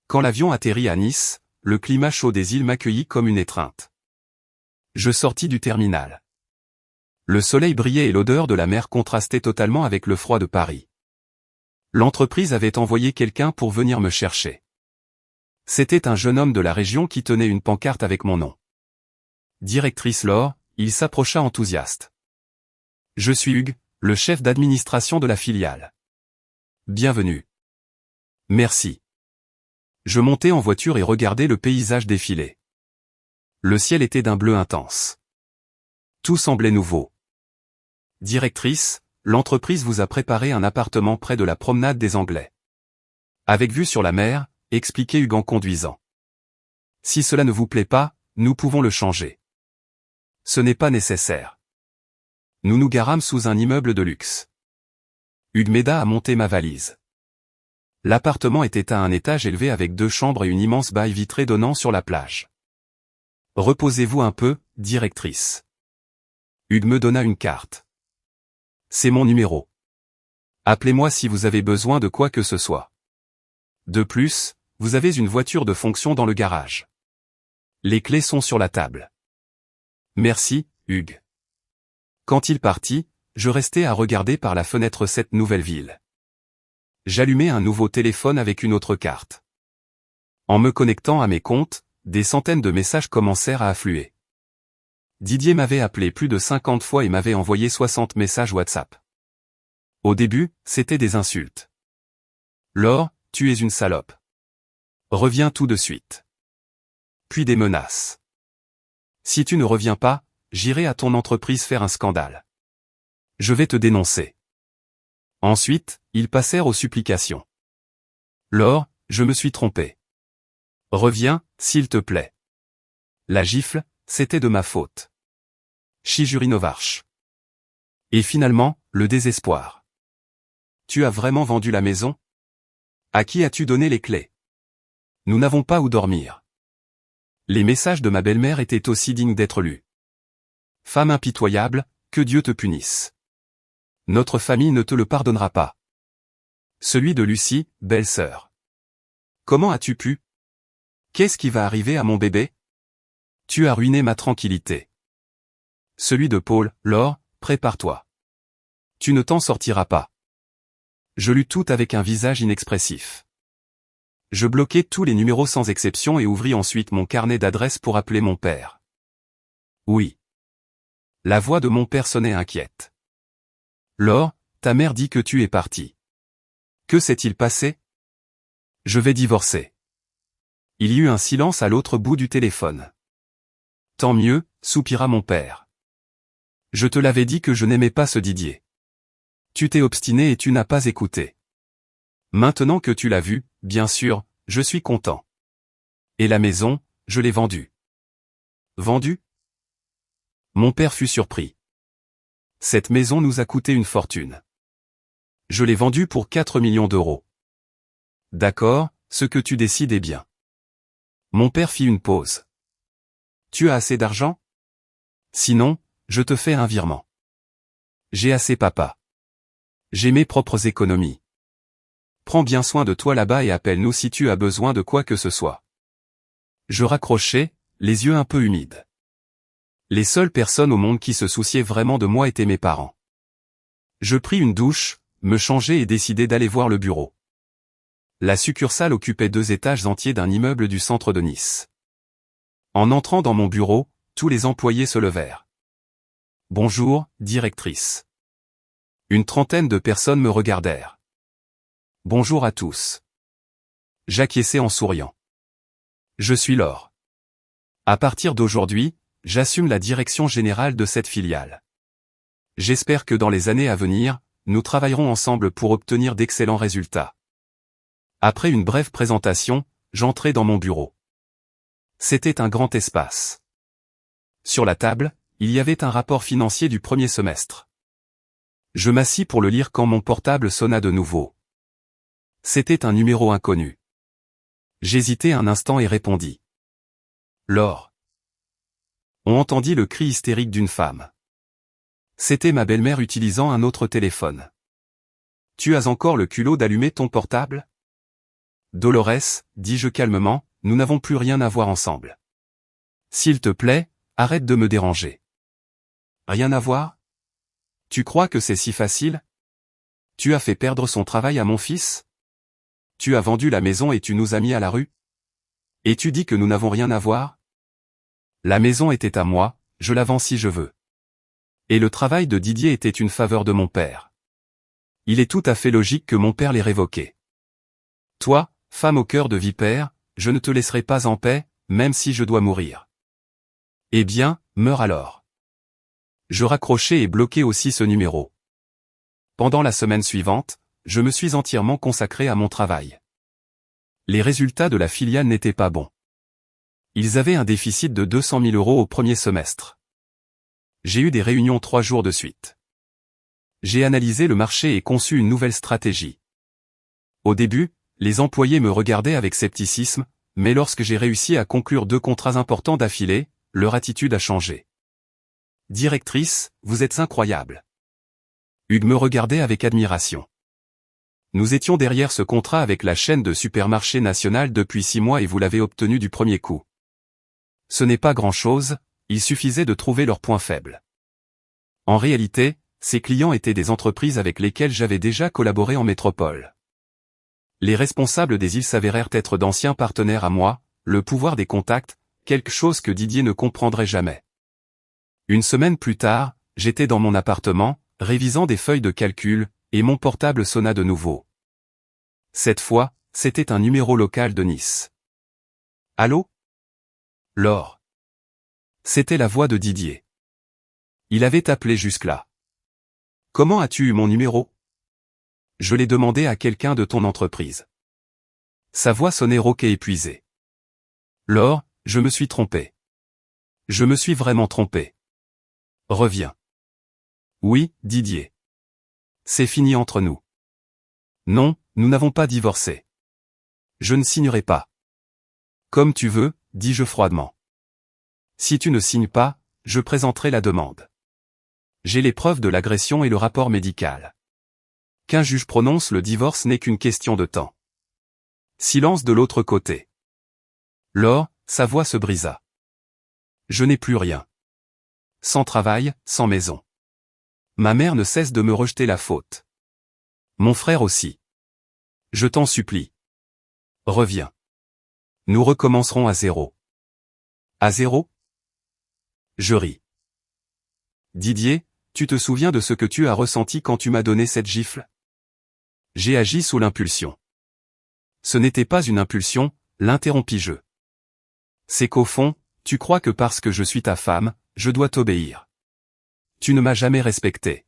Speaker 1: Quand l'avion atterrit à Nice, le climat chaud des îles m'accueillit comme une étreinte. Je sortis du terminal. Le soleil brillait et l'odeur de la mer contrastait totalement avec le froid de Paris. L'entreprise avait envoyé quelqu'un pour venir me chercher. C'était un jeune homme de la région qui tenait une pancarte avec mon nom. Directrice Laure, il s'approcha enthousiaste. Je suis Hugues, le chef d'administration de la filiale. Bienvenue. Merci. Je montai en voiture et regardai le paysage défiler. Le ciel était d'un bleu intense. Tout semblait nouveau. Directrice, l'entreprise vous a préparé un appartement près de la promenade des Anglais. Avec vue sur la mer, expliquait Hugues en conduisant. Si cela ne vous plaît pas, nous pouvons le changer. Ce n'est pas nécessaire. Nous nous garâmes sous un immeuble de luxe. Hugues m'aida à monter ma valise. L'appartement était à un étage élevé avec 2 chambres et une immense baille vitrée donnant sur la plage. Reposez-vous un peu, directrice. Hugues me donna une carte. C'est mon numéro. Appelez-moi si vous avez besoin de quoi que ce soit. De plus, vous avez une voiture de fonction dans le garage. Les clés sont sur la table. Merci, Hugues. Quand il partit, je restai à regarder par la fenêtre cette nouvelle ville. J'allumai un nouveau téléphone avec une autre carte. En me connectant à mes comptes, des centaines de messages commencèrent à affluer. Didier m'avait appelé plus de 50 fois et m'avait envoyé 60 messages WhatsApp. Au début, c'était des insultes. Laure, tu es une salope. Reviens tout de suite. Puis des menaces. Si tu ne reviens pas, j'irai à ton entreprise faire un scandale. Je vais te dénoncer. Ensuite, ils passèrent aux supplications. Laure, je me suis trompé. Reviens, s'il te plaît. La gifle, c'était de ma faute. Chijurinovarch. Et finalement, le désespoir. Tu as vraiment vendu la maison? À qui as-tu donné les clés? Nous n'avons pas où dormir. Les messages de ma belle-mère étaient aussi dignes d'être lus. Femme impitoyable, que Dieu te punisse. Notre famille ne te le pardonnera pas. Celui de Lucie, belle-sœur. Comment as-tu pu? Qu'est-ce qui va arriver à mon bébé? Tu as ruiné ma tranquillité. Celui de Paul, Laure, prépare-toi. Tu ne t'en sortiras pas. Je lus tout avec un visage inexpressif. Je bloquai tous les numéros sans exception et ouvris ensuite mon carnet d'adresses pour appeler mon père. Oui. La voix de mon père sonnait inquiète. Laure, ta mère dit que tu es partie. Que s'est-il passé? Je vais divorcer. Il y eut un silence à l'autre bout du téléphone. Tant mieux, soupira mon père. Je te l'avais dit que je n'aimais pas ce Didier. Tu t'es obstiné et tu n'as pas écouté. Maintenant que tu l'as vu, bien sûr, je suis content. Et la maison, je l'ai vendue. Vendue? Mon père fut surpris. Cette maison nous a coûté une fortune. Je l'ai vendue pour 4 millions d'euros. D'accord, ce que tu décides est bien. Mon père fit une pause. Tu as assez d'argent? Sinon, je te fais un virement. J'ai assez, papa. J'ai mes propres économies. Prends bien soin de toi là-bas et appelle-nous si tu as besoin de quoi que ce soit. Je raccrochai, les yeux un peu humides. Les seules personnes au monde qui se souciaient vraiment de moi étaient mes parents. Je pris une douche, me changeai et décidai d'aller voir le bureau. La succursale occupait 2 étages entiers d'un immeuble du centre de Nice. En entrant dans mon bureau, tous les employés se levèrent. Bonjour, directrice. Une trentaine de personnes me regardèrent. Bonjour à tous. J'acquiesçai en souriant. Je suis Laure. À partir d'aujourd'hui, j'assume la direction générale de cette filiale. J'espère que dans les années à venir, nous travaillerons ensemble pour obtenir d'excellents résultats. Après une brève présentation, j'entrai dans mon bureau. C'était un grand espace. Sur la table, il y avait un rapport financier du premier semestre. Je m'assis pour le lire quand mon portable sonna de nouveau. C'était un numéro inconnu. J'hésitai un instant et répondis. Laure. On entendit le cri hystérique d'une femme. C'était ma belle-mère utilisant un autre téléphone. Tu as encore le culot d'allumer ton portable? Dolores, dis-je calmement, nous n'avons plus rien à voir ensemble. S'il te plaît, arrête de me déranger. Rien à voir? Tu crois que c'est si facile? Tu as fait perdre son travail à mon fils? Tu as vendu la maison et tu nous as mis à la rue? Et tu dis que nous n'avons rien à voir? La maison était à moi, je la vends si je veux. Et le travail de Didier était une faveur de mon père. Il est tout à fait logique que mon père l'ait révoqué. Toi, femme au cœur de vipère, je ne te laisserai pas en paix, même si je dois mourir. Eh bien, meurs alors. Je raccrochai et bloquai aussi ce numéro. Pendant la semaine suivante, je me suis entièrement consacré à mon travail. Les résultats de la filiale n'étaient pas bons. Ils avaient un déficit de 200 000 € au premier semestre. J'ai eu des réunions 3 jours de suite. J'ai analysé le marché et conçu une nouvelle stratégie. Au début, les employés me regardaient avec scepticisme, mais lorsque j'ai réussi à conclure 2 contrats importants d'affilée, leur attitude a changé. Directrice, vous êtes incroyable. Hugues me regardait avec admiration. Nous étions derrière ce contrat avec la chaîne de supermarchés nationale depuis 6 mois et vous l'avez obtenu du premier coup. Ce n'est pas grand-chose, il suffisait de trouver leurs points faibles. En réalité, ces clients étaient des entreprises avec lesquelles j'avais déjà collaboré en métropole. Les responsables des îles s'avérèrent être d'anciens partenaires à moi, le pouvoir des contacts, quelque chose que Didier ne comprendrait jamais. Une semaine plus tard, j'étais dans mon appartement, révisant des feuilles de calcul, et mon portable sonna de nouveau. Cette fois, c'était un numéro local de Nice. Allô ? Laure. C'était la voix de Didier. Il avait appelé jusque-là. Comment as-tu eu mon numéro ? Je l'ai demandé à quelqu'un de ton entreprise. Sa voix sonnait rauque et épuisée. Laure, je me suis trompé. Je me suis vraiment trompé. Reviens. Oui, Didier. C'est fini entre nous. Non, nous n'avons pas divorcé. Je ne signerai pas. Comme tu veux, dis-je froidement. Si tu ne signes pas, je présenterai la demande. J'ai les preuves de l'agression et le rapport médical. Qu'un juge prononce le divorce n'est qu'une question de temps. Silence de l'autre côté. Laure, sa voix se brisa. Je n'ai plus rien. Sans travail, sans maison. Ma mère ne cesse de me rejeter la faute. Mon frère aussi. Je t'en supplie. Reviens. Nous recommencerons à zéro. À zéro ? Je ris. Didier, tu te souviens de ce que tu as ressenti quand tu m'as donné cette gifle ? J'ai agi sous l'impulsion. Ce n'était pas une impulsion, l'interrompis-je. C'est qu'au fond, tu crois que parce que je suis ta femme, je dois t'obéir. Tu ne m'as jamais respecté.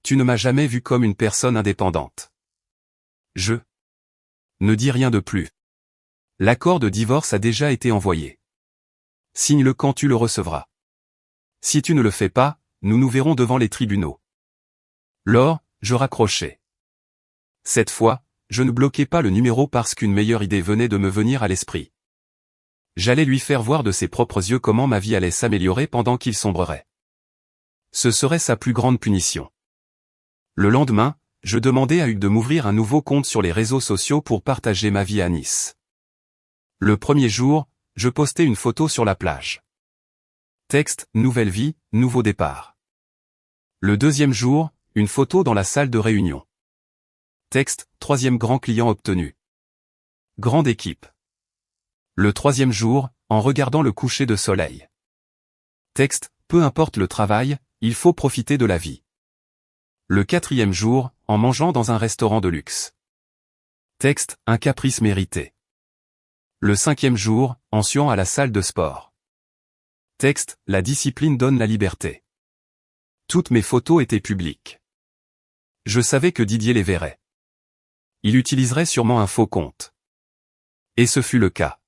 Speaker 1: Tu ne m'as jamais vu comme une personne indépendante. Ne dis rien de plus. L'accord de divorce a déjà été envoyé. Signe-le quand tu le recevras. Si tu ne le fais pas, nous nous verrons devant les tribunaux. Laure, je raccrochai. Cette fois, je ne bloquais pas le numéro parce qu'une meilleure idée venait de me venir à l'esprit. J'allais lui faire voir de ses propres yeux comment ma vie allait s'améliorer pendant qu'il sombrerait. Ce serait sa plus grande punition. Le lendemain, je demandai à Hugues de m'ouvrir un nouveau compte sur les réseaux sociaux pour partager ma vie à Nice. Le premier jour, je postais une photo sur la plage. Texte, nouvelle vie, nouveau départ. Le deuxième jour, une photo dans la salle de réunion. Texte, troisième grand client obtenu. Grande équipe. Le troisième jour, en regardant le coucher de soleil. Texte, peu importe le travail, il faut profiter de la vie. Le quatrième jour, en mangeant dans un restaurant de luxe. Texte, un caprice mérité. Le cinquième jour, en suant à la salle de sport. Texte, la discipline donne la liberté. Toutes mes photos étaient publiques. Je savais que Didier les verrait. Il utiliserait sûrement un faux compte. Et ce fut le cas.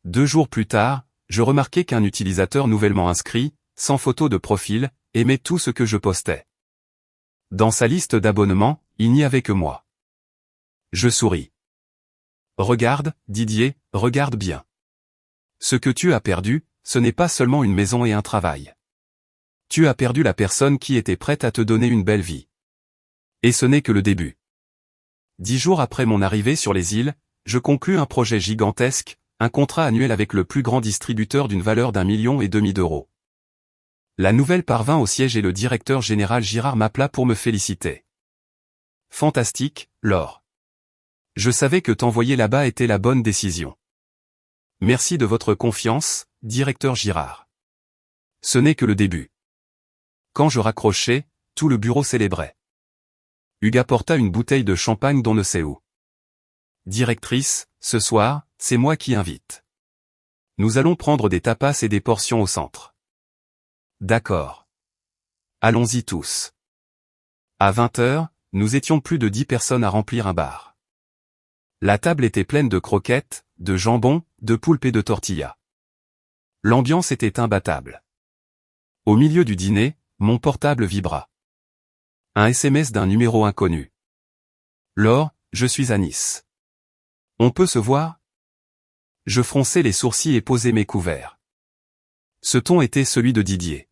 Speaker 1: 2 jours plus tard, je remarquai qu'un utilisateur nouvellement inscrit, sans photo de profil, aimait tout ce que je postais. Dans sa liste d'abonnements, il n'y avait que moi. Je souris. Regarde, Didier, regarde bien. Ce que tu as perdu, ce n'est pas seulement une maison et un travail. Tu as perdu la personne qui était prête à te donner une belle vie. Et ce n'est que le début. 10 jours après mon arrivée sur les îles, je conclus un projet gigantesque, un contrat annuel avec le plus grand distributeur d'une valeur d'1,5 million d'euros. La nouvelle parvint au siège et le directeur général Girard m'appela pour me féliciter. Fantastique, Laure. Je savais que t'envoyer là-bas était la bonne décision. Merci de votre confiance, directeur Girard. Ce n'est que le début. Quand je raccrochai, tout le bureau célébrait. Hugues apporta une bouteille de champagne d'on ne sait où. Directrice, ce soir, c'est moi qui invite. Nous allons prendre des tapas et des portions au centre. D'accord. Allons-y tous. À 20 h, nous étions plus de 10 personnes à remplir un bar. La table était pleine de croquettes, de jambon, de poulpe et de tortilla. L'ambiance était imbattable. Au milieu du dîner, mon portable vibra. Un SMS d'un numéro inconnu. Laure, je suis à Nice. On peut se voir? Je fronçai les sourcils et posai mes couverts. Ce ton était celui de Didier.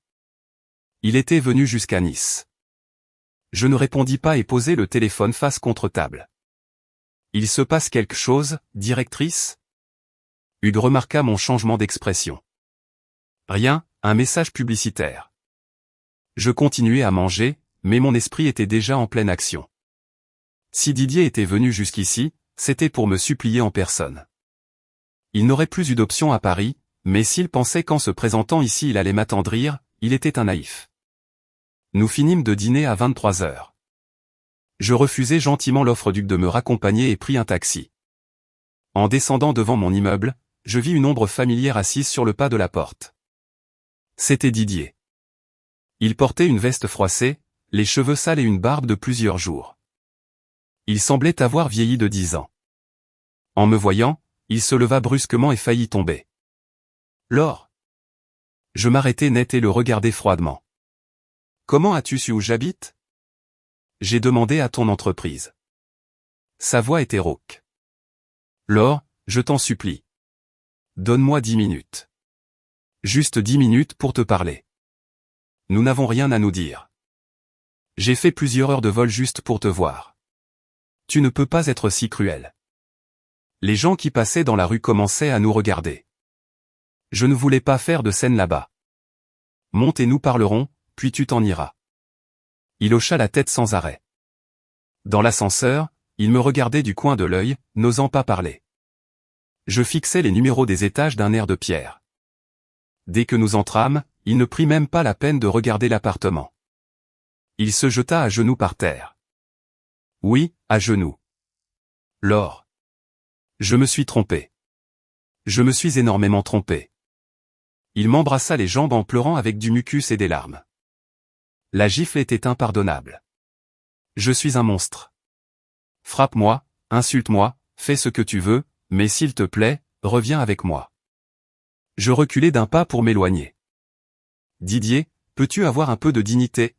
Speaker 1: Il était venu jusqu'à Nice. Je ne répondis pas et posai le téléphone face contre table. Il se passe quelque chose, directrice? Hugues remarqua mon changement d'expression. Rien, un message publicitaire. Je continuai à manger, mais mon esprit était déjà en pleine action. Si Didier était venu jusqu'ici, c'était pour me supplier en personne. Il n'aurait plus eu d'option à Paris, mais s'il pensait qu'en se présentant ici il allait m'attendrir, il était un naïf. Nous finîmes de dîner à 23 heures. Je refusai gentiment l'offre d'Hugues de me raccompagner et pris un taxi. En descendant devant mon immeuble, je vis une ombre familière assise sur le pas de la porte. C'était Didier. Il portait une veste froissée, les cheveux sales et une barbe de plusieurs jours. Il semblait avoir vieilli de 10 ans. En me voyant, il se leva brusquement et faillit tomber. Laure. Je m'arrêtai net et le regardai froidement. Comment as-tu su où j'habite? J'ai demandé à ton entreprise. Sa voix était rauque. Laure, je t'en supplie. Donne-moi 10 minutes. Juste 10 minutes pour te parler. Nous n'avons rien à nous dire. J'ai fait plusieurs heures de vol juste pour te voir. Tu ne peux pas être si cruel. Les gens qui passaient dans la rue commençaient à nous regarder. Je ne voulais pas faire de scène là-bas. Monte et nous parlerons, puis tu t'en iras. Il hocha la tête sans arrêt. Dans l'ascenseur, il me regardait du coin de l'œil, n'osant pas parler. Je fixais les numéros des étages d'un air de pierre. Dès que nous entrâmes, il ne prit même pas la peine de regarder l'appartement. Il se jeta à genoux par terre. Oui, à genoux. Laure. Je me suis trompé. Je me suis énormément trompé. Il m'embrassa les jambes en pleurant avec du mucus et des larmes. La gifle était impardonnable. Je suis un monstre. Frappe-moi, insulte-moi, fais ce que tu veux, mais s'il te plaît, reviens avec moi. Je reculai d'un pas pour m'éloigner. Didier, peux-tu avoir un peu de dignité?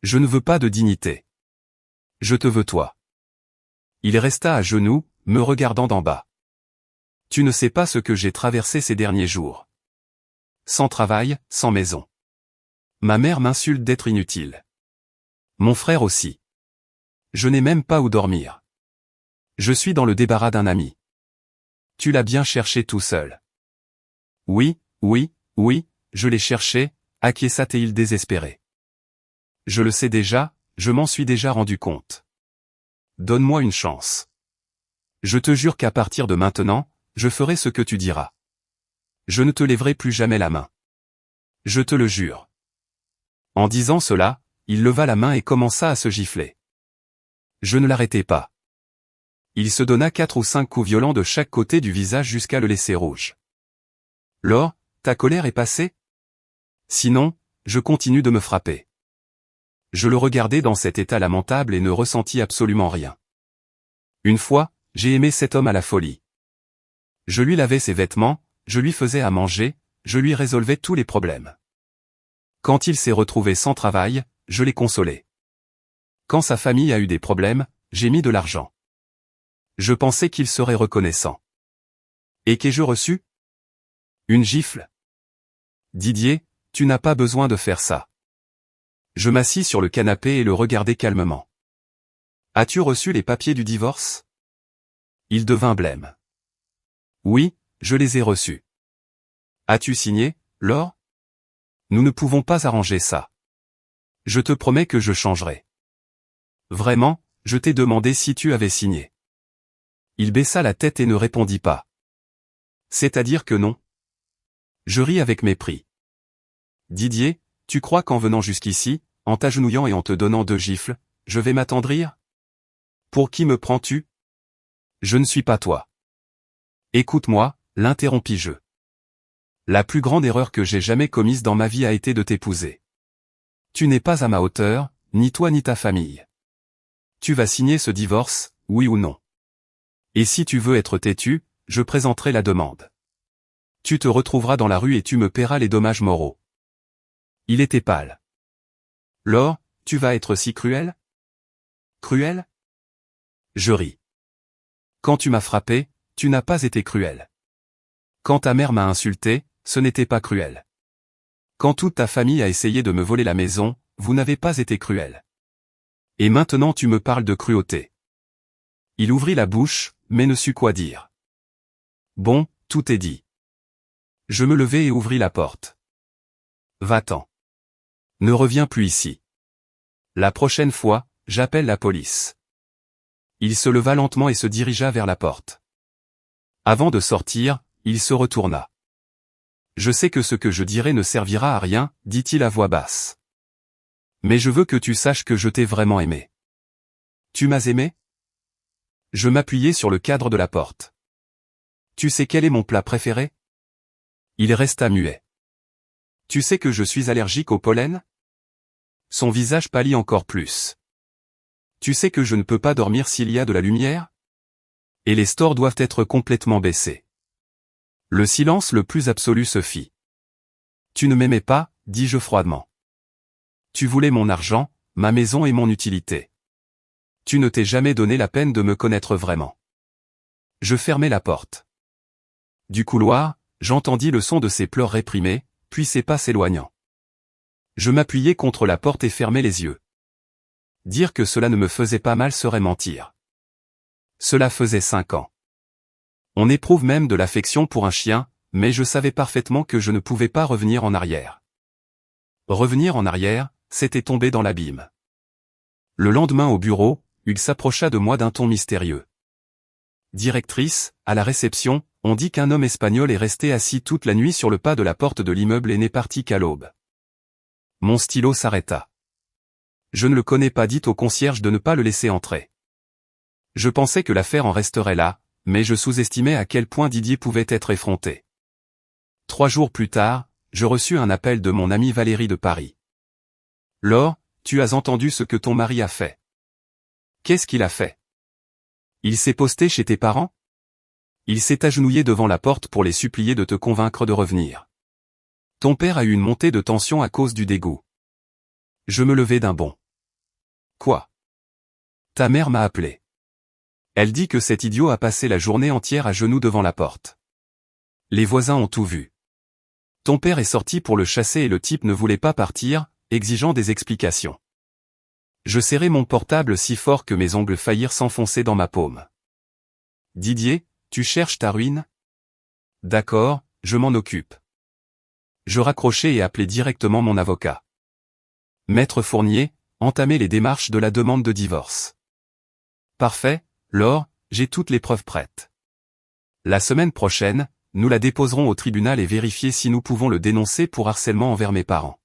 Speaker 1: Je ne veux pas de dignité. Je te veux toi. Il resta à genoux, me regardant d'en bas. Tu ne sais pas ce que j'ai traversé ces derniers jours. Sans travail, sans maison. Ma mère m'insulte d'être inutile. Mon frère aussi. Je n'ai même pas où dormir. Je suis dans le débarras d'un ami. Tu l'as bien cherché tout seul. Oui, je l'ai cherché, acquiesça-t-il désespéré. Je le sais déjà, je m'en suis déjà rendu compte. Donne-moi une chance. Je te jure qu'à partir de maintenant, je ferai ce que tu diras. Je ne te lèverai plus jamais la main. Je te le jure. En disant cela, il leva la main et commença à se gifler. Je ne l'arrêtai pas. Il se donna 4 ou 5 coups violents de chaque côté du visage jusqu'à le laisser rouge. Laure, ta colère est passée? Sinon, je continue de me frapper. Je le regardai dans cet état lamentable et ne ressentis absolument rien. Une fois, j'ai aimé cet homme à la folie. Je lui lavais ses vêtements, je lui faisais à manger, je lui résolvais tous les problèmes. Quand il s'est retrouvé sans travail, je l'ai consolé. Quand sa famille a eu des problèmes, j'ai mis de l'argent. Je pensais qu'il serait reconnaissant. Et qu'ai-je reçu? Une gifle. Didier, tu n'as pas besoin de faire ça. Je m'assis sur le canapé et le regardai calmement. As-tu reçu les papiers du divorce? Il devint blême. Oui, je les ai reçus. As-tu signé, Laure? Nous ne pouvons pas arranger ça. Je te promets que je changerai. Vraiment, je t'ai demandé si tu avais signé. Il baissa la tête et ne répondit pas. C'est-à-dire que non. Je ris avec mépris. Didier, tu crois qu'en venant jusqu'ici, en t'agenouillant et en te donnant 2 gifles, je vais m'attendrir? Pour qui me prends-tu? Je ne suis pas toi. Écoute-moi, l'interrompis-je. La plus grande erreur que j'ai jamais commise dans ma vie a été de t'épouser. Tu n'es pas à ma hauteur, ni toi ni ta famille. Tu vas signer ce divorce, oui ou non? Et si tu veux être têtu, je présenterai la demande. Tu te retrouveras dans la rue et tu me paieras les dommages moraux. Il était pâle. Laure, tu vas être si cruel? Cruel? Je ris. Quand tu m'as frappé, tu n'as pas été cruel. Quand ta mère m'a insulté, ce n'était pas cruel. Quand toute ta famille a essayé de me voler la maison, vous n'avez pas été cruel. Et maintenant tu me parles de cruauté. Il ouvrit la bouche, mais ne sut quoi dire. Bon, tout est dit. Je me levai et ouvris la porte. Va-t'en. Ne reviens plus ici. La prochaine fois, j'appelle la police. Il se leva lentement et se dirigea vers la porte. Avant de sortir, il se retourna. Je sais que ce que je dirai ne servira à rien, dit-il à voix basse. Mais je veux que tu saches que je t'ai vraiment aimé. Tu m'as aimé? Je m'appuyai sur le cadre de la porte. Tu sais quel est mon plat préféré? Il resta muet. Tu sais que je suis allergique au pollen? Son visage pâlit encore plus. Tu sais que je ne peux pas dormir s'il y a de la lumière? Et les stores doivent être complètement baissés. Le silence le plus absolu se fit. Tu ne m'aimais pas, dis-je froidement. Tu voulais mon argent, ma maison et mon utilité. Tu ne t'es jamais donné la peine de me connaître vraiment. Je fermai la porte. Du couloir, j'entendis le son de ses pleurs réprimés, puis ses pas s'éloignant. Je m'appuyai contre la porte et fermai les yeux. Dire que cela ne me faisait pas mal serait mentir. Cela faisait 5 ans. On éprouve même de l'affection pour un chien, mais je savais parfaitement que je ne pouvais pas revenir en arrière. Revenir en arrière, c'était tomber dans l'abîme. Le lendemain au bureau, Hugues s'approcha de moi d'un ton mystérieux. Directrice, à la réception, on dit qu'un homme espagnol est resté assis toute la nuit sur le pas de la porte de l'immeuble et n'est parti qu'à l'aube. Mon stylo s'arrêta. Je ne le connais pas, dit au concierge de ne pas le laisser entrer. Je pensais que l'affaire en resterait là, mais je sous-estimais à quel point Didier pouvait être effronté. 3 jours plus tard, je reçus un appel de mon amie Valérie de Paris. Laure, tu as entendu ce que ton mari a fait. Qu'est-ce qu'il a fait? Il s'est posté chez tes parents? Il s'est agenouillé devant la porte pour les supplier de te convaincre de revenir. Ton père a eu une montée de tension à cause du dégoût. Je me levai d'un bond. Quoi? Ta mère m'a appelé. Elle dit que cet idiot a passé la journée entière à genoux devant la porte. Les voisins ont tout vu. Ton père est sorti pour le chasser et le type ne voulait pas partir, exigeant des explications. Je serrai mon portable si fort que mes ongles faillirent s'enfoncer dans ma paume. Didier, tu cherches ta ruine? D'accord, je m'en occupe. Je raccrochai et appelai directement mon avocat. Maître Fournier, entamez les démarches de la demande de divorce. Parfait, Laure, j'ai toutes les preuves prêtes. La semaine prochaine, nous la déposerons au tribunal et vérifier si nous pouvons le dénoncer pour harcèlement envers mes parents.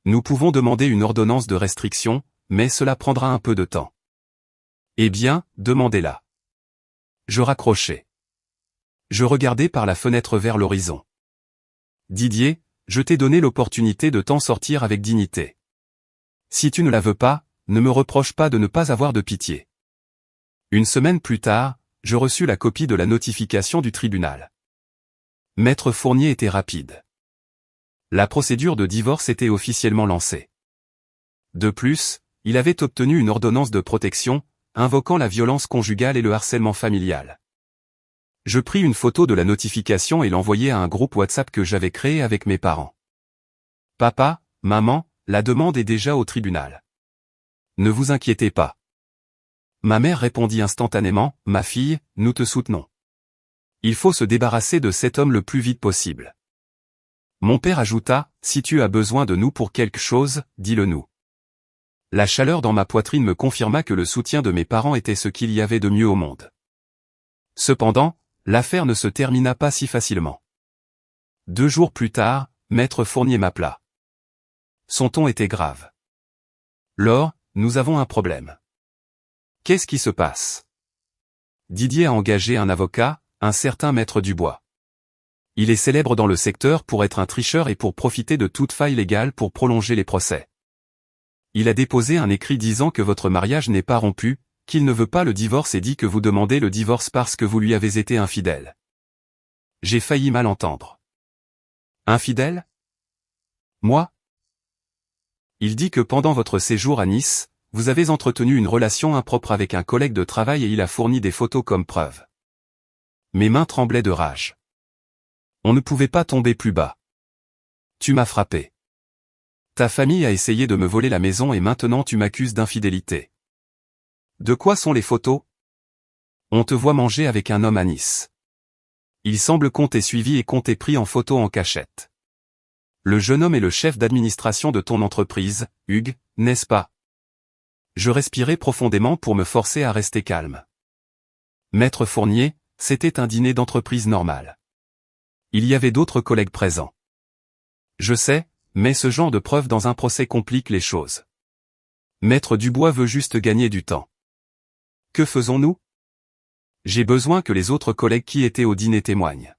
Speaker 1: Nous pouvons demander une ordonnance de restriction, mais cela prendra un peu de temps. Eh bien, demandez-la. Je raccrochai. Je regardai par la fenêtre vers l'horizon. Didier, je t'ai donné l'opportunité de t'en sortir avec dignité. Si tu ne la veux pas, ne me reproche pas de ne pas avoir de pitié. Une semaine plus tard, je reçus la copie de la notification du tribunal. Maître Fournier était rapide. La procédure de divorce était officiellement lancée. De plus, il avait obtenu une ordonnance de protection, invoquant la violence conjugale et le harcèlement familial. Je pris une photo de la notification et l'envoyai à un groupe WhatsApp que j'avais créé avec mes parents. Papa, maman, la demande est déjà au tribunal. Ne vous inquiétez pas. Ma mère répondit instantanément, ma fille, nous te soutenons. Il faut se débarrasser de cet homme le plus vite possible. Mon père ajouta, si tu as besoin de nous pour quelque chose, dis-le nous. La chaleur dans ma poitrine me confirma que le soutien de mes parents était ce qu'il y avait de mieux au monde. Cependant, l'affaire ne se termina pas si facilement. 2 jours plus tard, Maître Fournier m'appela. Son ton était grave. Laure, nous avons un problème. Qu'est-ce qui se passe? Didier a engagé un avocat, un certain Maître Dubois. Il est célèbre dans le secteur pour être un tricheur et pour profiter de toute faille légale pour prolonger les procès. Il a déposé un écrit disant que votre mariage n'est pas rompu, qu'il ne veut pas le divorce et dit que vous demandez le divorce parce que vous lui avez été infidèle. J'ai failli mal entendre. Infidèle? Moi? Il dit que pendant votre séjour à Nice, vous avez entretenu une relation impropre avec un collègue de travail et il a fourni des photos comme preuve. Mes mains tremblaient de rage. On ne pouvait pas tomber plus bas. Tu m'as frappé. Ta famille a essayé de me voler la maison et maintenant tu m'accuses d'infidélité. De quoi sont les photos? On te voit manger avec un homme à Nice. Il semble qu'on t'ait suivi et qu'on t'ait pris en photo en cachette. Le jeune homme est le chef d'administration de ton entreprise, Hugues, n'est-ce pas? Je respirais profondément pour me forcer à rester calme. Maître Fournier, c'était un dîner d'entreprise normal. Il y avait d'autres collègues présents. Je sais, mais ce genre de preuve dans un procès complique les choses. Maître Dubois veut juste gagner du temps. Que faisons-nous? J'ai besoin que les autres collègues qui étaient au dîner témoignent.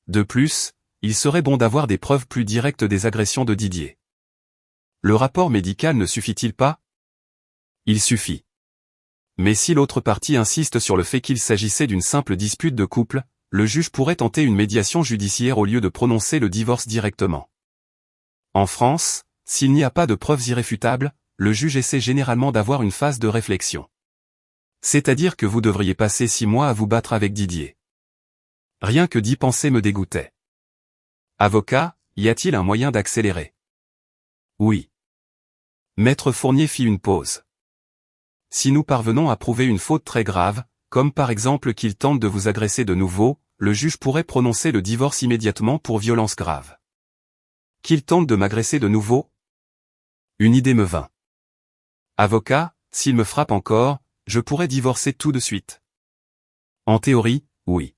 Speaker 1: De plus, il serait bon d'avoir des preuves plus directes des agressions de Didier. Le rapport médical ne suffit-il pas? Il suffit. Mais si l'autre partie insiste sur le fait qu'il s'agissait d'une simple dispute de couple, le juge pourrait tenter une médiation judiciaire au lieu de prononcer le divorce directement. En France, s'il n'y a pas de preuves irréfutables, le juge essaie généralement d'avoir une phase de réflexion. C'est-à-dire que vous devriez passer 6 mois à vous battre avec Didier. Rien que d'y penser me dégoûtait. Avocat, y a-t-il un moyen d'accélérer? Oui. Maître Fournier fit une pause. Si nous parvenons à prouver une faute très grave, comme par exemple qu'il tente de vous agresser de nouveau, le juge pourrait prononcer le divorce immédiatement pour violence grave. Qu'il tente de m'agresser de nouveau? Une idée me vint. Avocat, s'il me frappe encore, je pourrais divorcer tout de suite. En théorie, oui.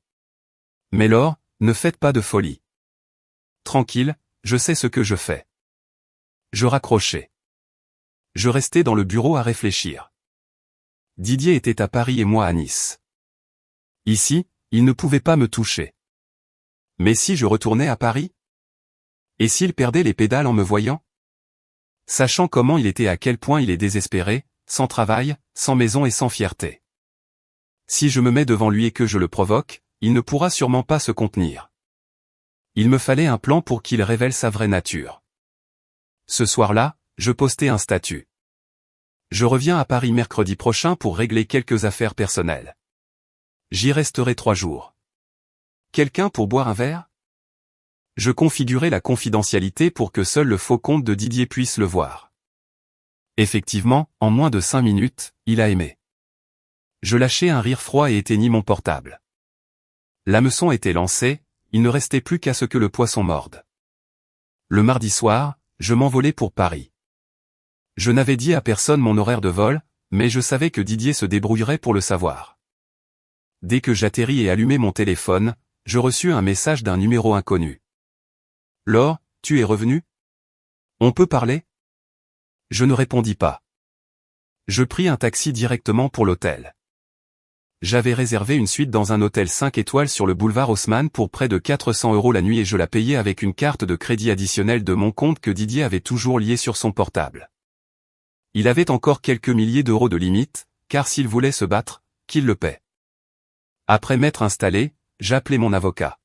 Speaker 1: Mais Laure, ne faites pas de folie. Tranquille, je sais ce que je fais. Je raccrochais. Je restais dans le bureau à réfléchir. Didier était à Paris et moi à Nice. Ici, il ne pouvait pas me toucher. Mais si je retournais à Paris? Et s'il perdait les pédales en me voyant? Sachant comment il était, à quel point il est désespéré, sans travail, sans maison et sans fierté. Si je me mets devant lui et que je le provoque, il ne pourra sûrement pas se contenir. Il me fallait un plan pour qu'il révèle sa vraie nature. Ce soir-là, je postais un statut. Je reviens à Paris mercredi prochain pour régler quelques affaires personnelles. J'y resterai 3 jours. Quelqu'un pour boire un verre? Je configurais la confidentialité pour que seul le faux compte de Didier puisse le voir. Effectivement, en moins de 5 minutes, il a aimé. Je lâchai un rire froid et éteignis mon portable. L'hameçon était lancé, il ne restait plus qu'à ce que le poisson morde. Le mardi soir, je m'envolai pour Paris. Je n'avais dit à personne mon horaire de vol, mais je savais que Didier se débrouillerait pour le savoir. Dès que j'atterris et allumai mon téléphone, je reçus un message d'un numéro inconnu. « Laure, tu es revenue? On peut parler ?» Je ne répondis pas. Je pris un taxi directement pour l'hôtel. J'avais réservé une suite dans un hôtel 5 étoiles sur le boulevard Haussmann pour près de 400 € la nuit et je la payais avec une carte de crédit additionnelle de mon compte que Didier avait toujours liée sur son portable. Il avait encore quelques milliers d'euros de limite, car s'il voulait se battre, qu'il le paie. Après m'être installé, j'appelai mon avocat.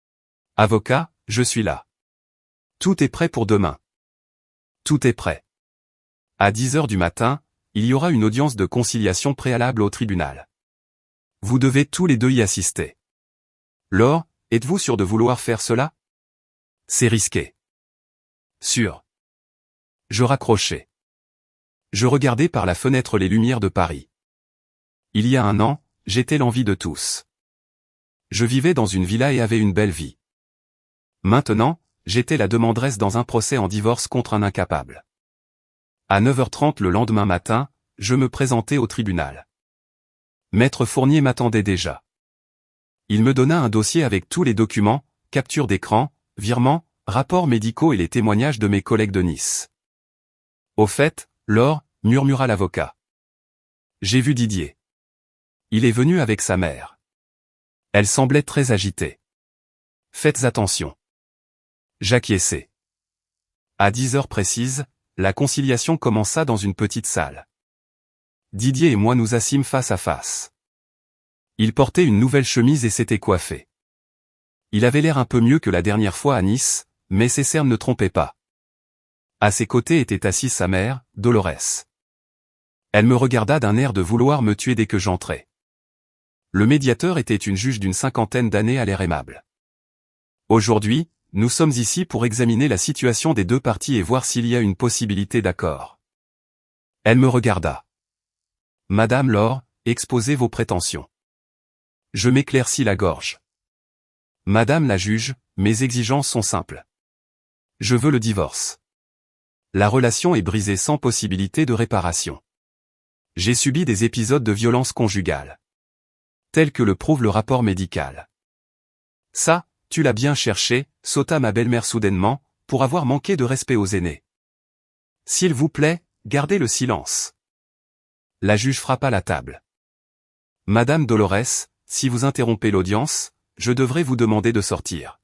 Speaker 1: « Avocat, je suis là. Tout est prêt pour demain. » Tout est prêt. À 10 h du matin, il y aura une audience de conciliation préalable au tribunal. Vous devez tous les deux y assister. Laure, êtes-vous sûr de vouloir faire cela? C'est risqué. Sûr. Je raccrochais. Je regardais par la fenêtre les lumières de Paris. Il y a 1 an, j'étais l'envie de tous. Je vivais dans une villa et avais une belle vie. Maintenant, j'étais la demanderesse dans un procès en divorce contre un incapable. À 9h30 le lendemain matin, je me présentai au tribunal. Maître Fournier m'attendait déjà. Il me donna un dossier avec tous les documents, capture d'écran, virements, rapports médicaux et les témoignages de mes collègues de Nice. Au fait, Laure, murmura l'avocat. J'ai vu Didier. Il est venu avec sa mère. Elle semblait très agitée. Faites attention. J'acquiesçai. À 10 h précises, la conciliation commença dans une petite salle. Didier et moi nous assîmes face à face. Il portait une nouvelle chemise et s'était coiffé. Il avait l'air un peu mieux que la dernière fois à Nice, mais ses cernes ne trompaient pas. À ses côtés était assise sa mère, Dolores. Elle me regarda d'un air de vouloir me tuer dès que j'entrais. Le médiateur était une juge d'une 50aine d'années à l'air aimable. Aujourd'hui, nous sommes ici pour examiner la situation des deux parties et voir s'il y a une possibilité d'accord. Elle me regarda. Madame Laure, exposez vos prétentions. Je m'éclaircis la gorge. Madame la juge, mes exigences sont simples. Je veux le divorce. La relation est brisée sans possibilité de réparation. J'ai subi des épisodes de violence conjugale. Tel que le prouve le rapport médical. Ça, tu l'as bien cherché, sauta ma belle-mère soudainement, pour avoir manqué de respect aux aînés. S'il vous plaît, gardez le silence. La juge frappa la table. Madame Dolores, si vous interrompez l'audience, je devrais vous demander de sortir.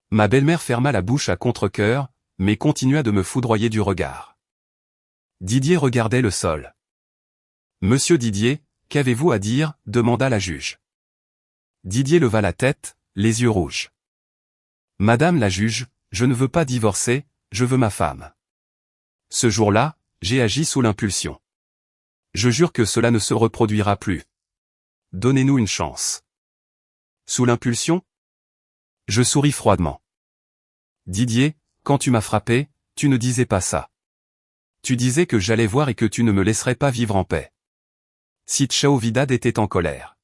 Speaker 1: Ma belle-mère ferma la bouche à contre-cœur, mais continua de me foudroyer du regard. Didier regardait le sol. Monsieur Didier, qu'avez-vous à dire, demanda la juge. Didier leva la tête, les yeux rouges. Madame la juge, je ne veux pas divorcer, je veux ma femme. Ce jour-là, j'ai agi sous l'impulsion. Je jure que cela ne se reproduira plus. Donnez-nous une chance. Sous l'impulsion? Je souris froidement. Didier, quand tu m'as frappé, tu ne disais pas ça. Tu disais que j'allais voir et que tu ne me laisserais pas vivre en paix. Si Chao Vidal était en colère.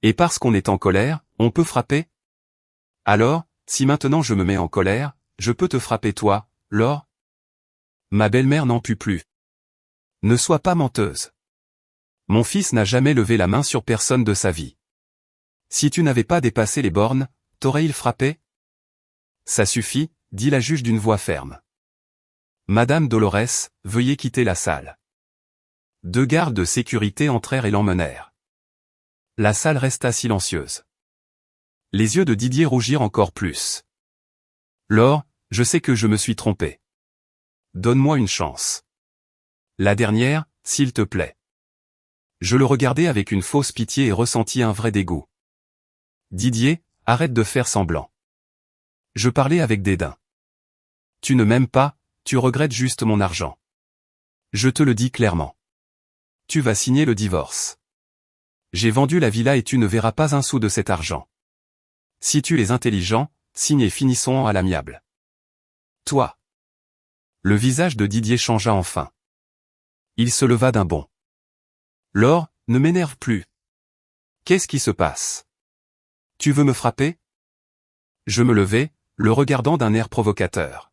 Speaker 1: Et parce qu'on est en colère, on peut frapper? Alors, si maintenant je me mets en colère, je peux te frapper toi, Laure? Ma belle-mère n'en put plus. Ne sois pas menteuse. Mon fils n'a jamais levé la main sur personne de sa vie. Si tu n'avais pas dépassé les bornes, t'aurais-il frappé? Ça suffit, dit la juge d'une voix ferme. Madame Dolores, veuillez quitter la salle. Deux gardes de sécurité entrèrent et l'emmenèrent. La salle resta silencieuse. Les yeux de Didier rougirent encore plus. Laure, je sais que je me suis trompé. Donne-moi une chance. La dernière, s'il te plaît. Je le regardai avec une fausse pitié et ressentis un vrai dégoût. Didier, arrête de faire semblant. Je parlais avec dédain. Tu ne m'aimes pas, tu regrettes juste mon argent. Je te le dis clairement. Tu vas signer le divorce. J'ai vendu la villa et tu ne verras pas un sou de cet argent. Si tu es intelligent, signe et finissons à l'amiable. Toi. Le visage de Didier changea enfin. Il se leva d'un bond. Laure, ne m'énerve plus. Qu'est-ce qui se passe? Tu veux me frapper? Je me levai, le regardant d'un air provocateur.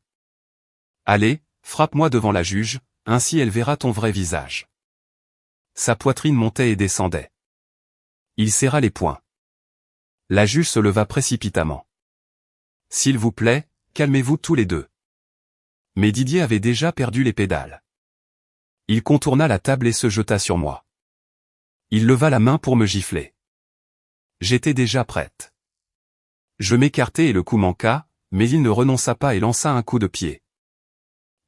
Speaker 1: Allez, frappe-moi devant la juge, ainsi elle verra ton vrai visage. Sa poitrine montait et descendait. Il serra les poings. La juge se leva précipitamment. S'il vous plaît, calmez-vous tous les deux. Mais Didier avait déjà perdu les pédales. Il contourna la table et se jeta sur moi. Il leva la main pour me gifler. J'étais déjà prête. Je m'écartai et le coup manqua, mais il ne renonça pas et lança un coup de pied.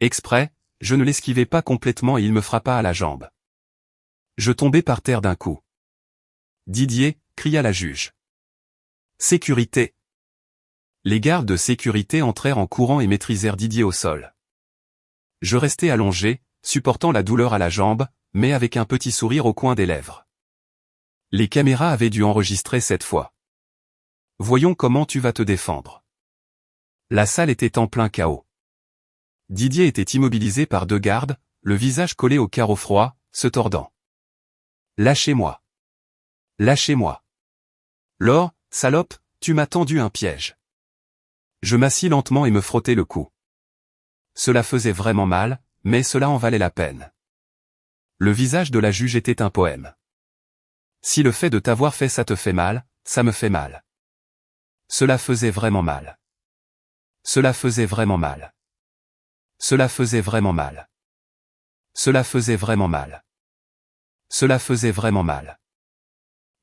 Speaker 1: Exprès, je ne l'esquivai pas complètement et il me frappa à la jambe. Je tombai par terre d'un coup. Didier, cria la juge. Sécurité. Les gardes de sécurité entrèrent en courant et maîtrisèrent Didier au sol. Je restai allongé, supportant la douleur à la jambe, mais avec un petit sourire au coin des lèvres. Les caméras avaient dû enregistrer cette fois. Voyons comment tu vas te défendre. La salle était en plein chaos. Didier était immobilisé par deux gardes, le visage collé au carreau froid, se tordant. Lâchez-moi. Lâchez-moi. Laure, salope, tu m'as tendu un piège. Je m'assis lentement et me frottai le cou. Cela faisait vraiment mal, mais cela en valait la peine. Le visage de la juge était un poème. Si le fait de t'avoir fait ça te fait mal, ça me fait mal. Cela faisait vraiment mal. Cela faisait vraiment mal. Cela faisait vraiment mal. Cela faisait vraiment mal. Cela faisait vraiment mal.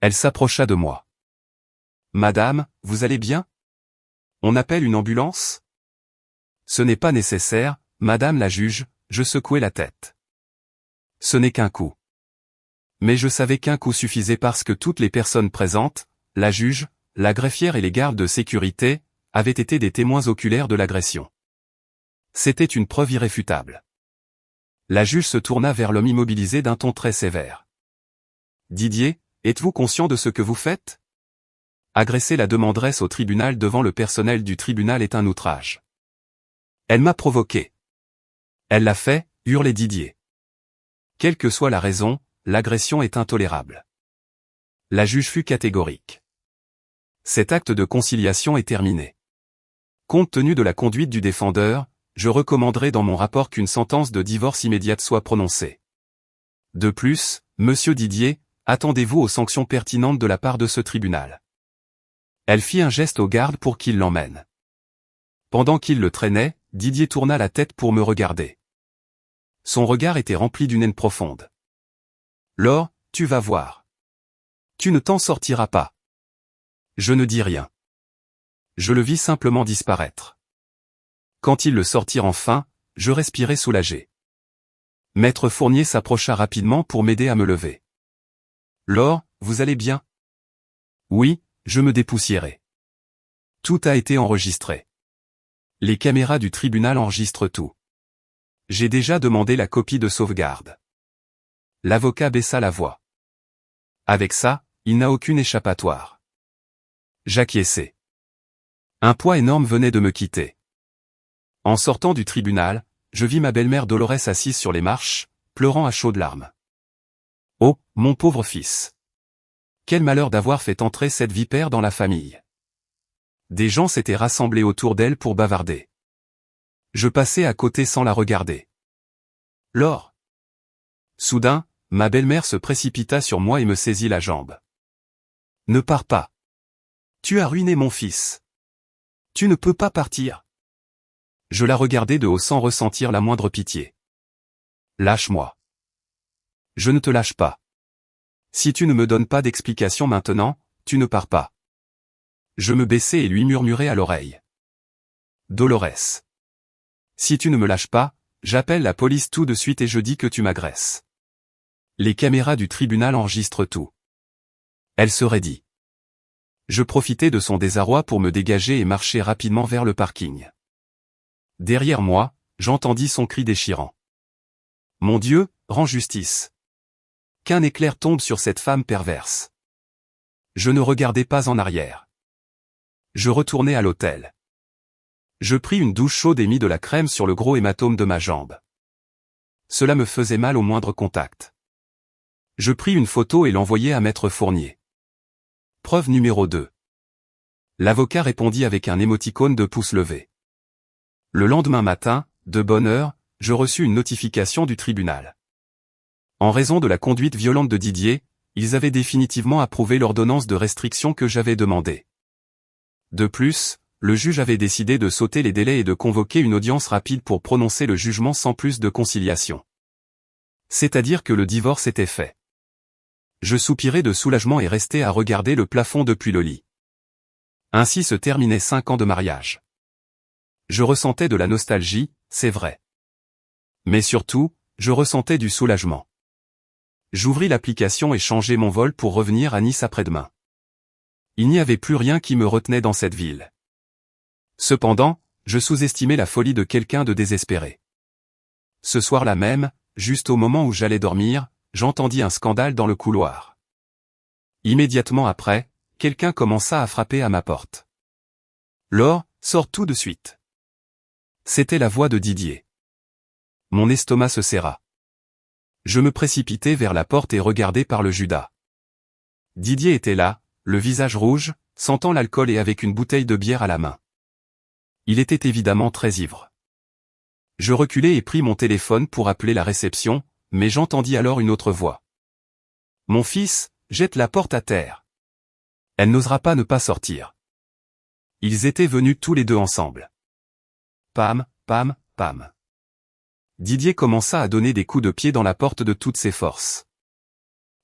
Speaker 1: Elle s'approcha de moi. Madame, vous allez bien? On appelle une ambulance? Ce n'est pas nécessaire, madame la juge, je secouai la tête. Ce n'est qu'un coup. Mais je savais qu'un coup suffisait parce que toutes les personnes présentes, la juge, la greffière et les gardes de sécurité, avaient été des témoins oculaires de l'agression. C'était une preuve irréfutable. La juge se tourna vers l'homme immobilisé d'un ton très sévère. « Didier, êtes-vous conscient de ce que vous faites ? Agresser la demanderesse au tribunal devant le personnel du tribunal est un outrage. » « Elle m'a provoqué. »« Elle l'a fait », hurlait Didier. Quelle que soit la raison, l'agression est intolérable. La juge fut catégorique. Cet acte de conciliation est terminé. Compte tenu de la conduite du défendeur, je recommanderai dans mon rapport qu'une sentence de divorce immédiate soit prononcée. De plus, monsieur Didier, attendez-vous aux sanctions pertinentes de la part de ce tribunal. Elle fit un geste au garde pour qu'il l'emmène. Pendant qu'il le traînait, Didier tourna la tête pour me regarder. Son regard était rempli d'une haine profonde. « Laure, tu vas voir. Tu ne t'en sortiras pas. » Je ne dis rien. Je le vis simplement disparaître. Quand ils le sortirent enfin, je respirai soulagé. Maître Fournier s'approcha rapidement pour m'aider à me lever. « Laure, vous allez bien ? » « Oui, je me dépoussiérai. Tout a été enregistré. Les caméras du tribunal enregistrent tout. J'ai déjà demandé la copie de sauvegarde. » L'avocat baissa la voix. Avec ça, il n'a aucune échappatoire. J'acquiesçai. Un poids énorme venait de me quitter. En sortant du tribunal, je vis ma belle-mère Dolores assise sur les marches, pleurant à chaudes larmes. Oh, mon pauvre fils! Quel malheur d'avoir fait entrer cette vipère dans la famille. Des gens s'étaient rassemblés autour d'elle pour bavarder. Je passais à côté sans la regarder. Laure! Soudain, ma belle-mère se précipita sur moi et me saisit la jambe. Ne pars pas. Tu as ruiné mon fils. Tu ne peux pas partir. Je la regardais de haut sans ressentir la moindre pitié. Lâche-moi. Je ne te lâche pas. Si tu ne me donnes pas d'explication maintenant, tu ne pars pas. Je me baissai et lui murmurai à l'oreille. Dolores. Si tu ne me lâches pas, j'appelle la police tout de suite et je dis que tu m'agresses. Les caméras du tribunal enregistrent tout. Elle se raidit. Je profitai de son désarroi pour me dégager et marcher rapidement vers le parking. Derrière moi, j'entendis son cri déchirant. Mon Dieu, rends justice. Qu'un éclair tombe sur cette femme perverse. Je ne regardai pas en arrière. Je retournai à l'hôtel. Je pris une douche chaude et mis de la crème sur le gros hématome de ma jambe. Cela me faisait mal au moindre contact. Je pris une photo et l'envoyai à Maître Fournier. Preuve numéro 2. L'avocat répondit avec un émoticône de pouce levé. Le lendemain matin, de bonne heure, je reçus une notification du tribunal. En raison de la conduite violente de Didier, ils avaient définitivement approuvé l'ordonnance de restriction que j'avais demandée. De plus, le juge avait décidé de sauter les délais et de convoquer une audience rapide pour prononcer le jugement sans plus de conciliation. C'est-à-dire que le divorce était fait. Je soupirai de soulagement et restai à regarder le plafond depuis le lit. Ainsi se terminaient 5 ans de mariage. Je ressentais de la nostalgie, c'est vrai. Mais surtout, je ressentais du soulagement. J'ouvris l'application et changeai mon vol pour revenir à Nice après-demain. Il n'y avait plus rien qui me retenait dans cette ville. Cependant, je sous-estimais la folie de quelqu'un de désespéré. Ce soir-là même, juste au moment où j'allais dormir, j'entendis un scandale dans le couloir. Immédiatement après, quelqu'un commença à frapper à ma porte. « Laure, sors tout de suite !» C'était la voix de Didier. Mon estomac se serra. Je me précipitai vers la porte et regardai par le Judas. Didier était là, le visage rouge, sentant l'alcool et avec une bouteille de bière à la main. Il était évidemment très ivre. Je reculai et pris mon téléphone pour appeler la réception, mais j'entendis alors une autre voix. « Mon fils, jette la porte à terre. Elle n'osera pas ne pas sortir. » Ils étaient venus tous les deux ensemble. Pam, pam, pam. Didier commença à donner des coups de pied dans la porte de toutes ses forces.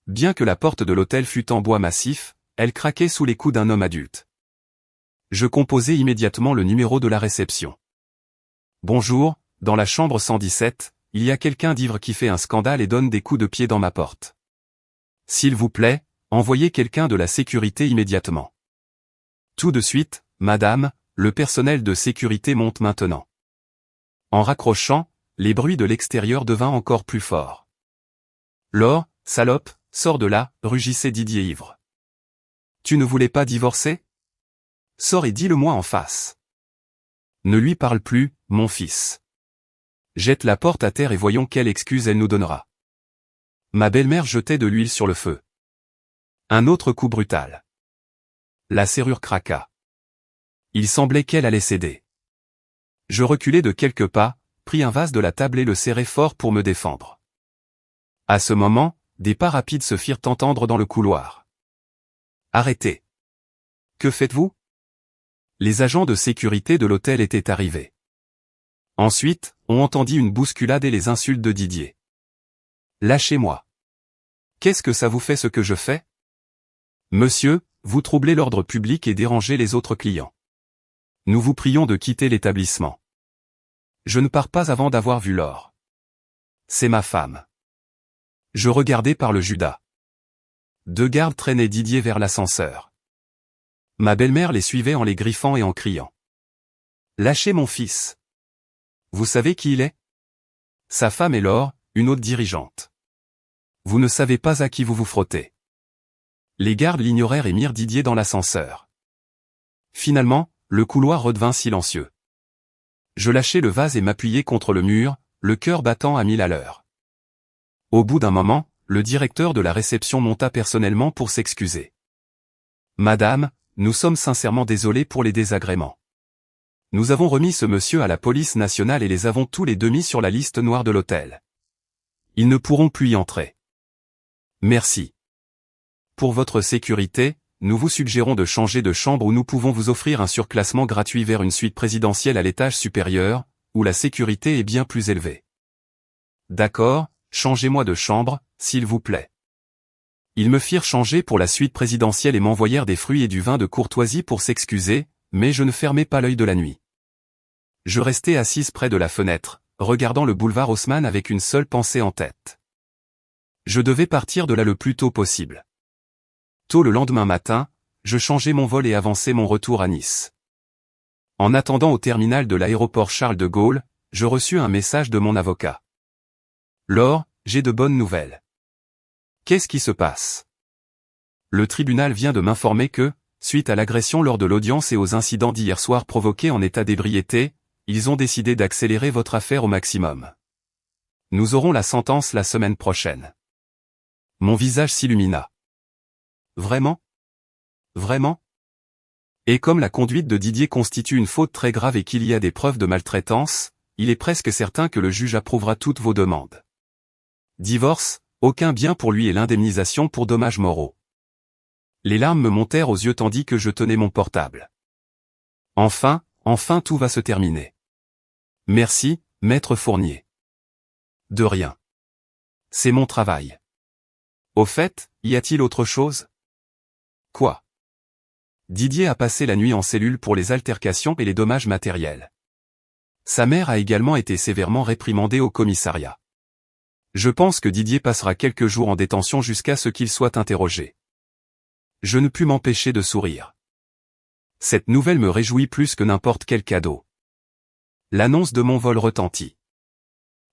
Speaker 1: Bien que la porte de l'hôtel fût en bois massif, elle craquait sous les coups d'un homme adulte. Je composai immédiatement le numéro de la réception. « Bonjour, dans la chambre 117, il y a quelqu'un d'ivre qui fait un scandale et donne des coups de pied dans ma porte. S'il vous plaît, envoyez quelqu'un de la sécurité immédiatement. Tout de suite, madame, le personnel de sécurité monte maintenant. En raccrochant, les bruits de l'extérieur devinrent encore plus forts. Laure, salope, sors de là, rugissait Didier ivre. Tu ne voulais pas divorcer? Sors et dis-le-moi en face. Ne lui parle plus, mon fils. Jette la porte à terre et voyons quelle excuse elle nous donnera. Ma belle-mère jetait de l'huile sur le feu. Un autre coup brutal. La serrure craqua. Il semblait qu'elle allait céder. Je reculai de quelques pas, pris un vase de la table et le serrai fort pour me défendre. À ce moment, des pas rapides se firent entendre dans le couloir. Arrêtez. Que faites-vous? Les agents de sécurité de l'hôtel étaient arrivés. Ensuite, on entendit une bousculade et les insultes de Didier. Lâchez-moi. Qu'est-ce que ça vous fait ce que je fais? Monsieur, vous troublez l'ordre public et dérangez les autres clients. Nous vous prions de quitter l'établissement. Je ne pars pas avant d'avoir vu Laure. C'est ma femme. Je regardai par le Judas. 2 gardes traînaient Didier vers l'ascenseur. Ma belle-mère les suivait en les griffant et en criant. Lâchez mon fils. Vous savez qui il est? Sa femme est Laure, une autre dirigeante. Vous ne savez pas à qui vous vous frottez. Les gardes l'ignorèrent et mirent Didier dans l'ascenseur. Finalement, le couloir redevint silencieux. Je lâchai le vase et m'appuyai contre le mur, le cœur battant à 1000 à l'heure. Au bout d'un moment, le directeur de la réception monta personnellement pour s'excuser. Madame, nous sommes sincèrement désolés pour les désagréments. Nous avons remis ce monsieur à la police nationale et les avons tous les deux mis sur la liste noire de l'hôtel. Ils ne pourront plus y entrer. Merci. Pour votre sécurité, nous vous suggérons de changer de chambre où nous pouvons vous offrir un surclassement gratuit vers une suite présidentielle à l'étage supérieur, où la sécurité est bien plus élevée. D'accord, changez-moi de chambre, s'il vous plaît. Ils me firent changer pour la suite présidentielle et m'envoyèrent des fruits et du vin de courtoisie pour s'excuser, mais je ne fermai pas l'œil de la nuit. Je restai assise près de la fenêtre, regardant le boulevard Haussmann avec une seule pensée en tête. Je devais partir de là le plus tôt possible. Tôt le lendemain matin, je changeai mon vol et avançai mon retour à Nice. En attendant au terminal de l'aéroport Charles de Gaulle, je reçus un message de mon avocat. Laure, j'ai de bonnes nouvelles. Qu'est-ce qui se passe? Le tribunal vient de m'informer que, suite à l'agression lors de l'audience et aux incidents d'hier soir provoqués en état d'ébriété, ils ont décidé d'accélérer votre affaire au maximum. Nous aurons la sentence la semaine prochaine. Mon visage s'illumina. Vraiment? Vraiment? Et comme la conduite de Didier constitue une faute très grave et qu'il y a des preuves de maltraitance, il est presque certain que le juge approuvera toutes vos demandes. Divorce, aucun bien pour lui et l'indemnisation pour dommages moraux. Les larmes me montèrent aux yeux tandis que je tenais mon portable. Enfin tout va se terminer. Merci, maître Fournier. De rien. C'est mon travail. Au fait, y a-t-il autre chose? Quoi? Didier a passé la nuit en cellule pour les altercations et les dommages matériels. Sa mère a également été sévèrement réprimandée au commissariat. Je pense que Didier passera quelques jours en détention jusqu'à ce qu'il soit interrogé. Je ne pus m'empêcher de sourire. Cette nouvelle me réjouit plus que n'importe quel cadeau. L'annonce de mon vol retentit.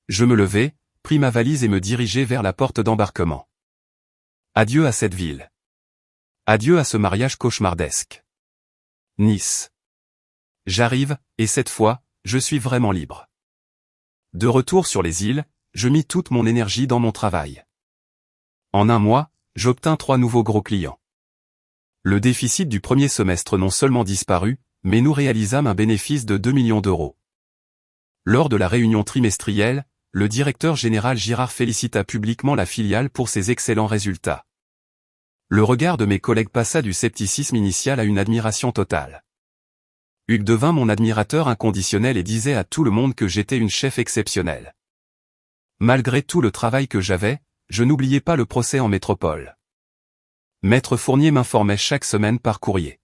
Speaker 1: Je me levai, pris ma valise et me dirigeai vers la porte d'embarquement. Adieu à cette ville. Adieu à ce mariage cauchemardesque. Nice. J'arrive, et cette fois, je suis vraiment libre. De retour sur les îles, je mis toute mon énergie dans mon travail. En un mois, j'obtins 3 nouveaux gros clients. Le déficit du premier semestre non seulement disparut, mais nous réalisâmes un bénéfice de 2 millions d'euros. Lors de la réunion trimestrielle, le directeur général Girard félicita publiquement la filiale pour ses excellents résultats. Le regard de mes collègues passa du scepticisme initial à une admiration totale. Hugues devint mon admirateur inconditionnel et disait à tout le monde que j'étais une chef exceptionnelle. Malgré tout le travail que j'avais, je n'oubliais pas le procès en métropole. Maître Fournier m'informait chaque semaine par courrier.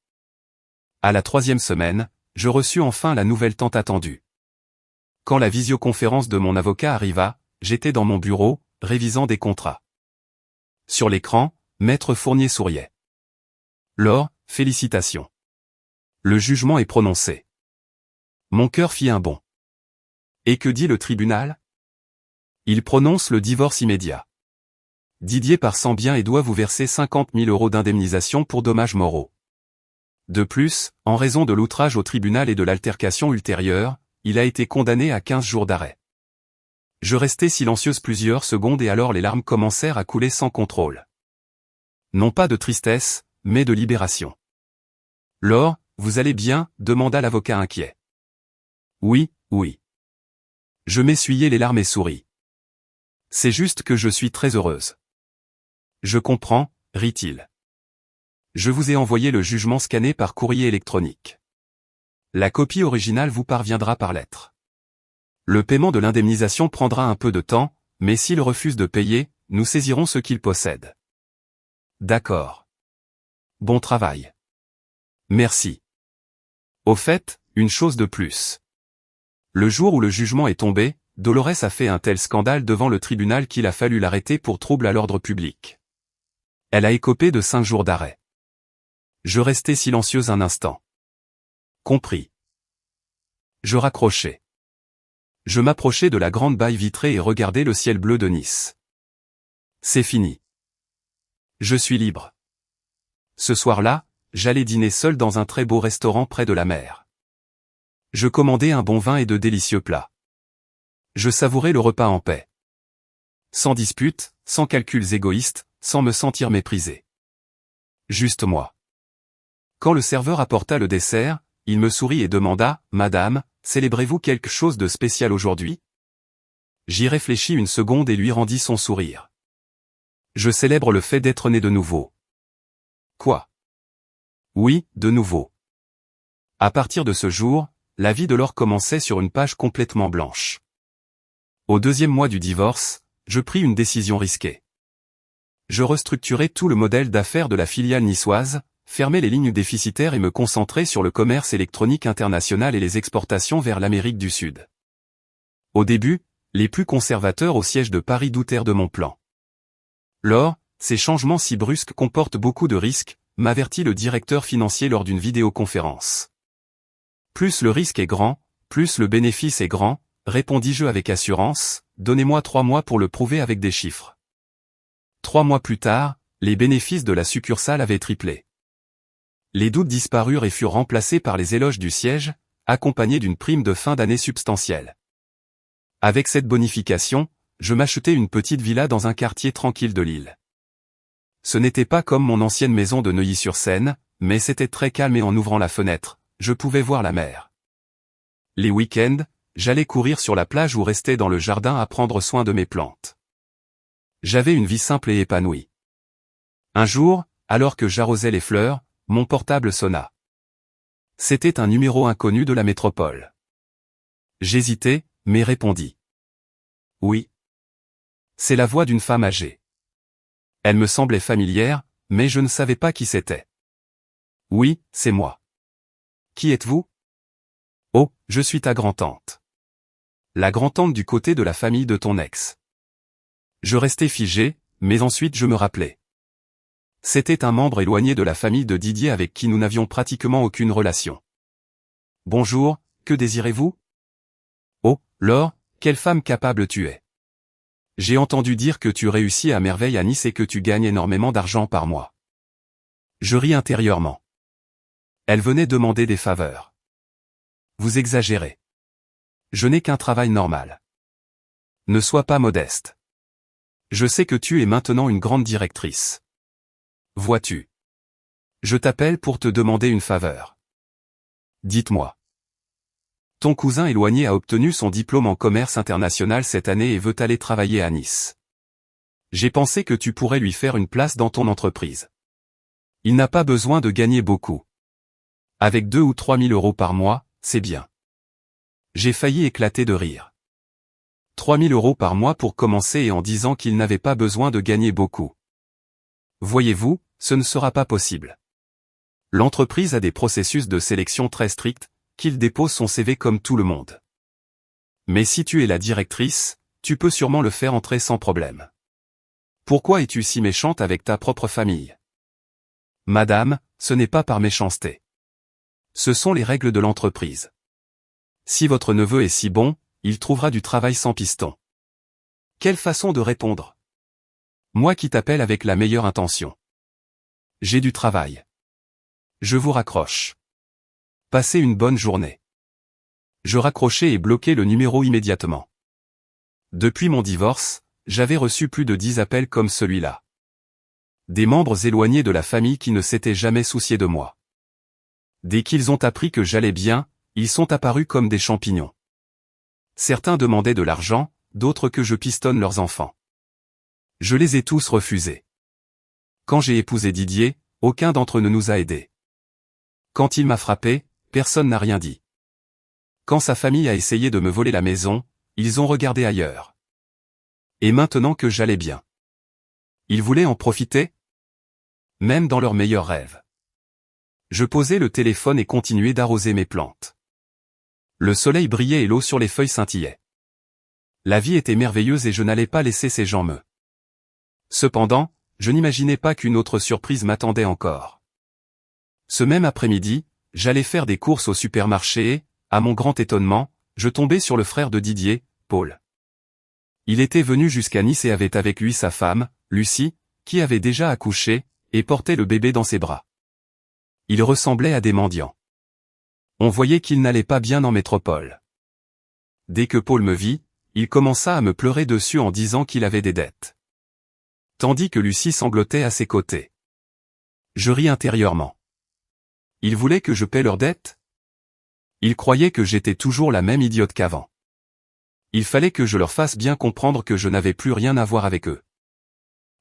Speaker 1: À la 3e semaine, je reçus enfin la nouvelle tant attendue. Quand la visioconférence de mon avocat arriva, j'étais dans mon bureau, révisant des contrats. Sur l'écran, Maître Fournier souriait. Laure, félicitations. Le jugement est prononcé. Mon cœur fit un bond. Et que dit le tribunal? Il prononce le divorce immédiat. Didier part sans bien et doit vous verser 50 000 € d'indemnisation pour dommages moraux. De plus, en raison de l'outrage au tribunal et de l'altercation ultérieure, il a été condamné à 15 jours d'arrêt. Je restai silencieuse plusieurs secondes et alors les larmes commencèrent à couler sans contrôle. Non pas de tristesse, mais de libération. Laure, vous allez bien? Demanda l'avocat inquiet. Oui, oui. Je m'essuyai les larmes et souris. C'est juste que je suis très heureuse. Je comprends, rit-il. Je vous ai envoyé le jugement scanné par courrier électronique. La copie originale vous parviendra par lettre. Le paiement de l'indemnisation prendra un peu de temps, mais s'il refuse de payer, nous saisirons ce qu'il possède. D'accord. Bon travail. Merci. Au fait, une chose de plus. Le jour où le jugement est tombé, Dolores a fait un tel scandale devant le tribunal qu'il a fallu l'arrêter pour trouble à l'ordre public. Elle a écopé de 5 jours d'arrêt. Je restai silencieuse un instant. Compris. Je raccrochai. Je m'approchai de la grande baille vitrée et regardai le ciel bleu de Nice. C'est fini. Je suis libre. Ce soir-là, j'allais dîner seul dans un très beau restaurant près de la mer. Je commandai un bon vin et de délicieux plats. Je savourai le repas en paix. Sans dispute, sans calculs égoïstes, sans me sentir méprisé. Juste moi. Quand le serveur apporta le dessert, il me sourit et demanda, « Madame, célébrez-vous quelque chose de spécial aujourd'hui ?» J'y réfléchis une seconde et lui rendis son sourire. Je célèbre le fait d'être né de nouveau. Quoi? Oui, de nouveau. À partir de ce jour, la vie de Laure commençait sur une page complètement blanche. Au 2e mois du divorce, je pris une décision risquée. Je restructurai tout le modèle d'affaires de la filiale niçoise, fermai les lignes déficitaires et me concentrai sur le commerce électronique international et les exportations vers l'Amérique du Sud. Au début, les plus conservateurs au siège de Paris doutèrent de mon plan. Laure, ces changements si brusques comportent beaucoup de risques, m'avertit le directeur financier lors d'une vidéoconférence. Plus le risque est grand, plus le bénéfice est grand, répondis-je avec assurance, donnez-moi 3 mois pour le prouver avec des chiffres. 3 mois plus tard, les bénéfices de la succursale avaient triplé. Les doutes disparurent et furent remplacés par les éloges du siège, accompagnés d'une prime de fin d'année substantielle. Avec cette bonification, je m'achetai une petite villa dans un quartier tranquille de Lille. Ce n'était pas comme mon ancienne maison de Neuilly-sur-Seine, mais c'était très calme et en ouvrant la fenêtre, je pouvais voir la mer. Les week-ends, j'allais courir sur la plage ou rester dans le jardin à prendre soin de mes plantes. J'avais une vie simple et épanouie. Un jour, alors que j'arrosais les fleurs, mon portable sonna. C'était un numéro inconnu de la métropole. J'hésitai, mais répondis. Oui. C'est la voix d'une femme âgée. Elle me semblait familière, mais je ne savais pas qui c'était. Oui, c'est moi. Qui êtes-vous? Oh, je suis ta grand-tante. La grand-tante du côté de la famille de ton ex. Je restai figé, mais ensuite je me rappelai. C'était un membre éloigné de la famille de Didier avec qui nous n'avions pratiquement aucune relation. Bonjour, que désirez-vous? Oh, Laure, quelle femme capable tu es. J'ai entendu dire que tu réussis à merveille à Nice et que tu gagnes énormément d'argent par mois. Je ris intérieurement. Elle venait demander des faveurs. Vous exagérez. Je n'ai qu'un travail normal. Ne sois pas modeste. Je sais que tu es maintenant une grande directrice. Vois-tu. Je t'appelle pour te demander une faveur. Dites-moi. Ton cousin éloigné a obtenu son diplôme en commerce international cette année et veut aller travailler à Nice. J'ai pensé que tu pourrais lui faire une place dans ton entreprise. Il n'a pas besoin de gagner beaucoup. Avec 2 ou 3 000 € par mois, c'est bien. J'ai failli éclater de rire. 3 000 € par mois pour commencer et en disant qu'il n'avait pas besoin de gagner beaucoup. Voyez-vous, ce ne sera pas possible. L'entreprise a des processus de sélection très stricts, qu'il dépose son CV comme tout le monde. Mais si tu es la directrice, tu peux sûrement le faire entrer sans problème. Pourquoi es-tu si méchante avec ta propre famille? Madame, ce n'est pas par méchanceté. Ce sont les règles de l'entreprise. Si votre neveu est si bon, il trouvera du travail sans piston. Quelle façon de répondre? Moi qui t'appelle avec la meilleure intention. J'ai du travail. Je vous raccroche. Passez une bonne journée. Je raccrochai et bloquai le numéro immédiatement. Depuis mon divorce, j'avais reçu plus de 10 appels comme celui-là. Des membres éloignés de la famille qui ne s'étaient jamais souciés de moi. Dès qu'ils ont appris que j'allais bien, ils sont apparus comme des champignons. Certains demandaient de l'argent, d'autres que je pistonne leurs enfants. Je les ai tous refusés. Quand j'ai épousé Didier, aucun d'entre eux ne nous a aidés. Quand il m'a frappé, personne n'a rien dit. Quand sa famille a essayé de me voler la maison, ils ont regardé ailleurs. Et maintenant que j'allais bien, ils voulaient en profiter? Même dans leurs meilleurs rêves. Je posais le téléphone et continuais d'arroser mes plantes. Le soleil brillait et l'eau sur les feuilles scintillait. La vie était merveilleuse et je n'allais pas laisser ces gens me. Cependant, je n'imaginais pas qu'une autre surprise m'attendait encore. Ce même après-midi, j'allais faire des courses au supermarché et, à mon grand étonnement, je tombais sur le frère de Didier, Paul. Il était venu jusqu'à Nice et avait avec lui sa femme, Lucie, qui avait déjà accouché, et portait le bébé dans ses bras. Ils ressemblaient à des mendiants. On voyait qu'ils n'allaient pas bien en métropole. Dès que Paul me vit, il commença à me pleurer dessus en disant qu'il avait des dettes. Tandis que Lucie sanglotait à ses côtés. Je ris intérieurement. Ils voulaient que je paie leurs dettes? Ils croyaient que j'étais toujours la même idiote qu'avant. Il fallait que je leur fasse bien comprendre que je n'avais plus rien à voir avec eux.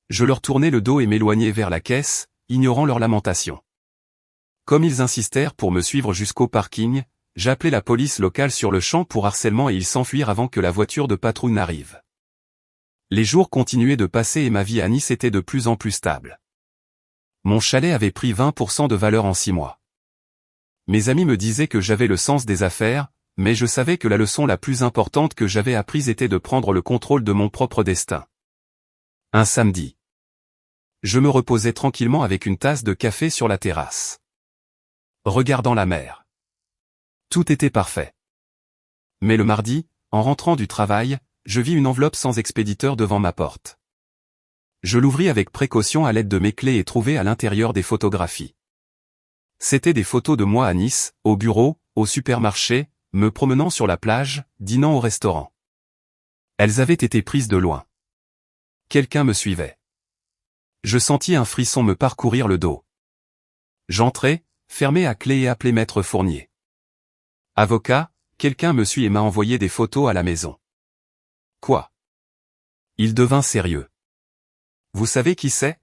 Speaker 1: Je leur tournai le dos et m'éloignai vers la caisse, ignorant leurs lamentations. Comme ils insistèrent pour me suivre jusqu'au parking, j'appelai la police locale sur le champ pour harcèlement et ils s'enfuirent avant que la voiture de patrouille n'arrive. Les jours continuaient de passer et ma vie à Nice était de plus en plus stable. Mon chalet avait pris 20% de valeur en 6 mois. Mes amis me disaient que j'avais le sens des affaires, mais je savais que la leçon la plus importante que j'avais apprise était de prendre le contrôle de mon propre destin. Un samedi. Je me reposais tranquillement avec une tasse de café sur la terrasse. Regardant la mer. Tout était parfait. Mais le mardi, en rentrant du travail, je vis une enveloppe sans expéditeur devant ma porte. Je l'ouvris avec précaution à l'aide de mes clés et trouvai à l'intérieur des photographies. C'étaient des photos de moi à Nice, au bureau, au supermarché, me promenant sur la plage, dînant au restaurant. Elles avaient été prises de loin. Quelqu'un me suivait. Je sentis un frisson me parcourir le dos. J'entrai, fermai à clé et appelai Maître Fournier. Avocat, quelqu'un me suit et m'a envoyé des photos à la maison. Quoi? Il devint sérieux. Vous savez qui c'est?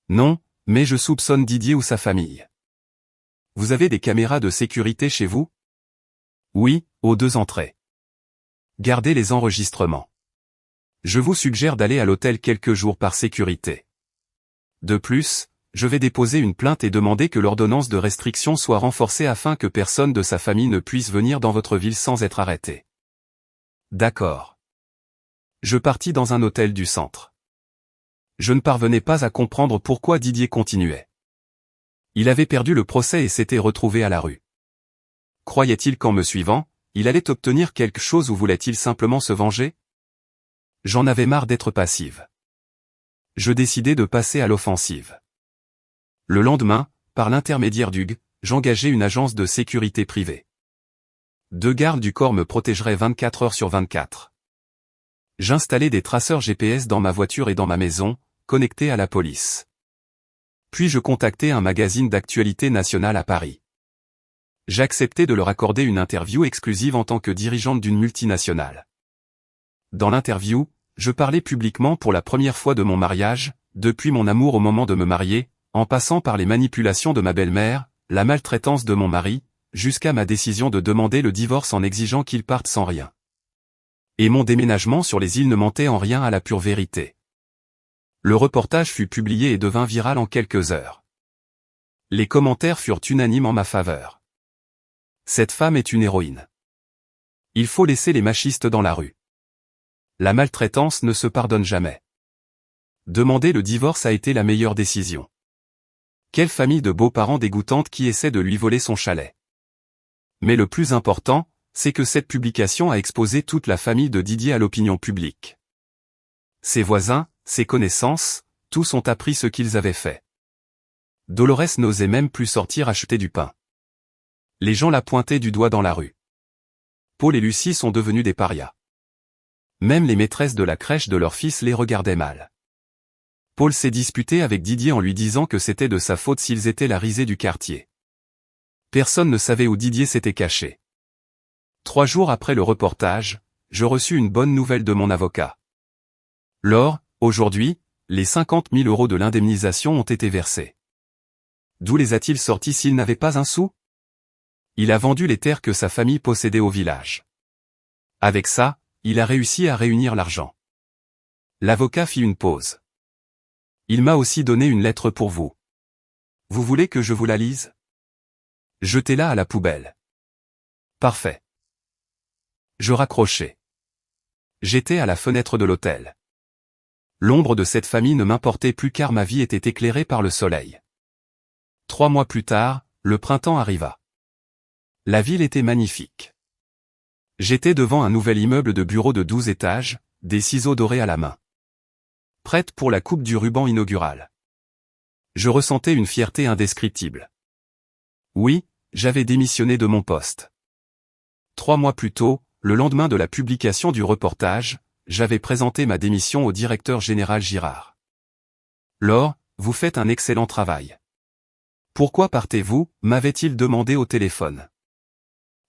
Speaker 1: Non, mais je soupçonne Didier ou sa famille. Vous avez des caméras de sécurité chez vous? Oui, aux 2 entrées. Gardez les enregistrements. Je vous suggère d'aller à l'hôtel quelques jours par sécurité. De plus, je vais déposer une plainte et demander que l'ordonnance de restriction soit renforcée afin que personne de sa famille ne puisse venir dans votre ville sans être arrêté. D'accord. Je partis dans un hôtel du centre. Je ne parvenais pas à comprendre pourquoi Didier continuait. Il avait perdu le procès et s'était retrouvé à la rue. Croyait-il qu'en me suivant, il allait obtenir quelque chose ou voulait-il simplement se venger? J'en avais marre d'être passive. Je décidai de passer à l'offensive. Le lendemain, par l'intermédiaire d'Hugues, j'engageai une agence de sécurité privée. 2 gardes du corps me protégeraient 24 heures sur 24. J'installai des traceurs GPS dans ma voiture et dans ma maison, connectés à la police. Puis je contactai un magazine d'actualité nationale à Paris. J'acceptai de leur accorder une interview exclusive en tant que dirigeante d'une multinationale. Dans l'interview, je parlais publiquement pour la première fois de mon mariage, depuis mon amour au moment de me marier, en passant par les manipulations de ma belle-mère, la maltraitance de mon mari, jusqu'à ma décision de demander le divorce en exigeant qu'il parte sans rien. Et mon déménagement sur les îles ne mentait en rien à la pure vérité. Le reportage fut publié et devint viral en quelques heures. Les commentaires furent unanimes en ma faveur. Cette femme est une héroïne. Il faut laisser les machistes dans la rue. La maltraitance ne se pardonne jamais. Demander le divorce a été la meilleure décision. Quelle famille de beaux-parents dégoûtante qui essaie de lui voler son chalet. Mais le plus important, c'est que cette publication a exposé toute la famille de Didier à l'opinion publique. Ses voisins, ses connaissances, tous ont appris ce qu'ils avaient fait. Dolores n'osait même plus sortir acheter du pain. Les gens la pointaient du doigt dans la rue. Paul et Lucie sont devenus des parias. Même les maîtresses de la crèche de leur fils les regardaient mal. Paul s'est disputé avec Didier en lui disant que c'était de sa faute s'ils étaient la risée du quartier. Personne ne savait où Didier s'était caché. 3 jours après le reportage, je reçus une bonne nouvelle de mon avocat. Lors, aujourd'hui, les 50 000 € de l'indemnisation ont été versés. D'où les a-t-il sortis s'il n'avait pas un sou? Il a vendu les terres que sa famille possédait au village. Avec ça, il a réussi à réunir l'argent. L'avocat fit une pause. Il m'a aussi donné une lettre pour vous. Vous voulez que je vous la lise? Jetez-la à la poubelle. Parfait. Je raccrochai. J'étais à la fenêtre de l'hôtel. L'ombre de cette famille ne m'importait plus car ma vie était éclairée par le soleil. 3 mois plus tard, le printemps arriva. La ville était magnifique. J'étais devant un nouvel immeuble de bureaux de 12 étages, des ciseaux dorés à la main. Prête pour la coupe du ruban inaugural. Je ressentais une fierté indescriptible. Oui, j'avais démissionné de mon poste. 3 mois plus tôt, le lendemain de la publication du reportage, j'avais présenté ma démission au directeur général Girard. Laure, vous faites un excellent travail. Pourquoi partez-vous, m'avait-il demandé au téléphone.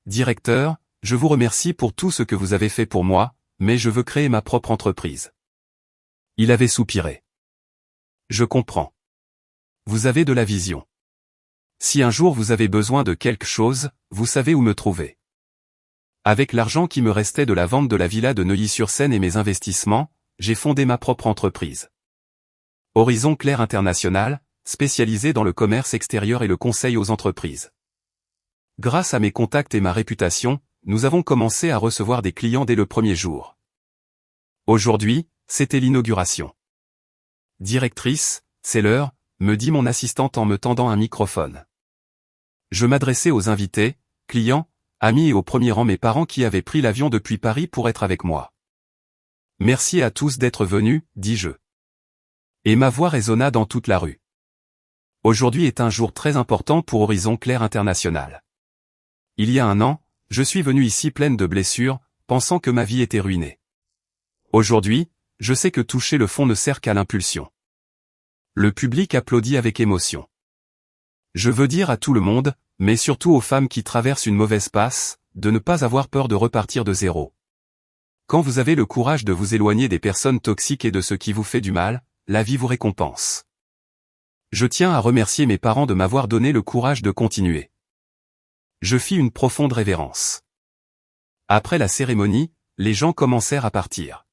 Speaker 1: Directeur, je vous remercie pour tout ce que vous avez fait pour moi, mais je veux créer ma propre entreprise. Il avait soupiré. Je comprends. Vous avez de la vision. Si un jour vous avez besoin de quelque chose, vous savez où me trouver. Avec l'argent qui me restait de la vente de la villa de Neuilly-sur-Seine et mes investissements, j'ai fondé ma propre entreprise. Horizon Clair International, spécialisé dans le commerce extérieur et le conseil aux entreprises. Grâce à mes contacts et ma réputation, nous avons commencé à recevoir des clients dès le premier jour. Aujourd'hui, c'était l'inauguration. Directrice, c'est l'heure, me dit mon assistante en me tendant un microphone. Je m'adressais aux invités, clients, amis et au premier rang mes parents qui avaient pris l'avion depuis Paris pour être avec moi. Merci à tous d'être venus, dis-je. Et ma voix résonna dans toute la rue. Aujourd'hui est un jour très important pour Horizon Clair International. Il y a 1 an, je suis venu ici pleine de blessures, pensant que ma vie était ruinée. Aujourd'hui, je sais que toucher le fond ne sert qu'à l'impulsion. Le public applaudit avec émotion. Je veux dire à tout le monde, mais surtout aux femmes qui traversent une mauvaise passe, de ne pas avoir peur de repartir de zéro. Quand vous avez le courage de vous éloigner des personnes toxiques et de ce qui vous fait du mal, la vie vous récompense. Je tiens à remercier mes parents de m'avoir donné le courage de continuer. Je fis une profonde révérence. Après la cérémonie, les gens commencèrent à partir.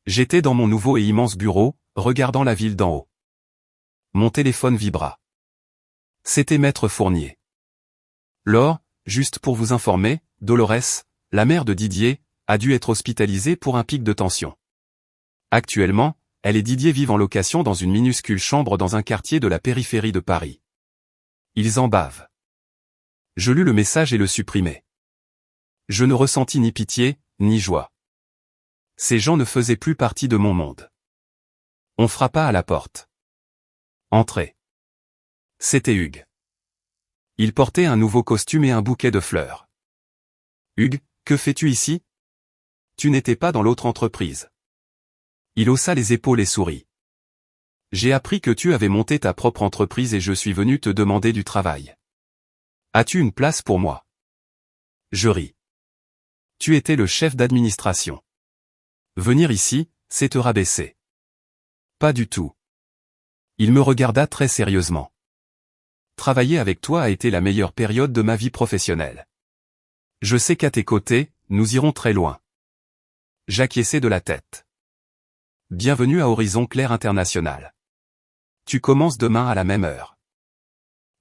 Speaker 1: J'étais dans mon nouveau et immense bureau, regardant la ville d'en haut. Mon téléphone vibra. C'était Maître Fournier. Laure, juste pour vous informer, Dolores, la mère de Didier, a dû être hospitalisée pour un pic de tension. Actuellement, elle et Didier vivent en location dans une minuscule chambre dans un quartier de la périphérie de Paris. Ils en bavent. Je lus le message et le supprimai. Je ne ressentis ni pitié, ni joie. Ces gens ne faisaient plus partie de mon monde. On frappa à la porte. Entrez. C'était Hugues. Il portait un nouveau costume et un bouquet de fleurs. Hugues, que fais-tu ici? Tu n'étais pas dans l'autre entreprise. Il haussa les épaules et sourit. J'ai appris que tu avais monté ta propre entreprise et je suis venu te demander du travail. As-tu une place pour moi? Je ris. Tu étais le chef d'administration. Venir ici, c'est te rabaisser. Pas du tout. Il me regarda très sérieusement. Travailler avec toi a été la meilleure période de ma vie professionnelle. Je sais qu'à tes côtés, nous irons très loin. J'acquiesçai de la tête. Bienvenue à Horizon Clair International. Tu commences demain à la même heure.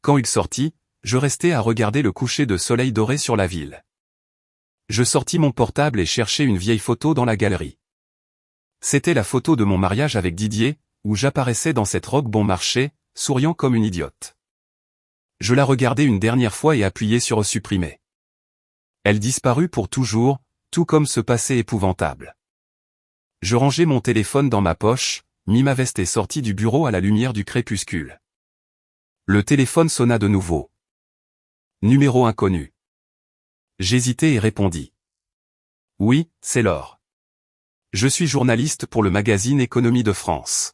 Speaker 1: Quand Hugues sortit, je restai à regarder le coucher de soleil doré sur la ville. Je sortis mon portable et cherchai une vieille photo dans la galerie. C'était la photo de mon mariage avec Didier, où j'apparaissais dans cette robe bon marché, souriant comme une idiote. Je la regardai une dernière fois et appuyai sur supprimer. Elle disparut pour toujours, tout comme ce passé épouvantable. Je rangeai mon téléphone dans ma poche, mis ma veste et sortis du bureau à la lumière du crépuscule. Le téléphone sonna de nouveau. Numéro inconnu. J'hésitai et répondis. Oui, c'est Laure. Je suis journaliste pour le magazine Économie de France.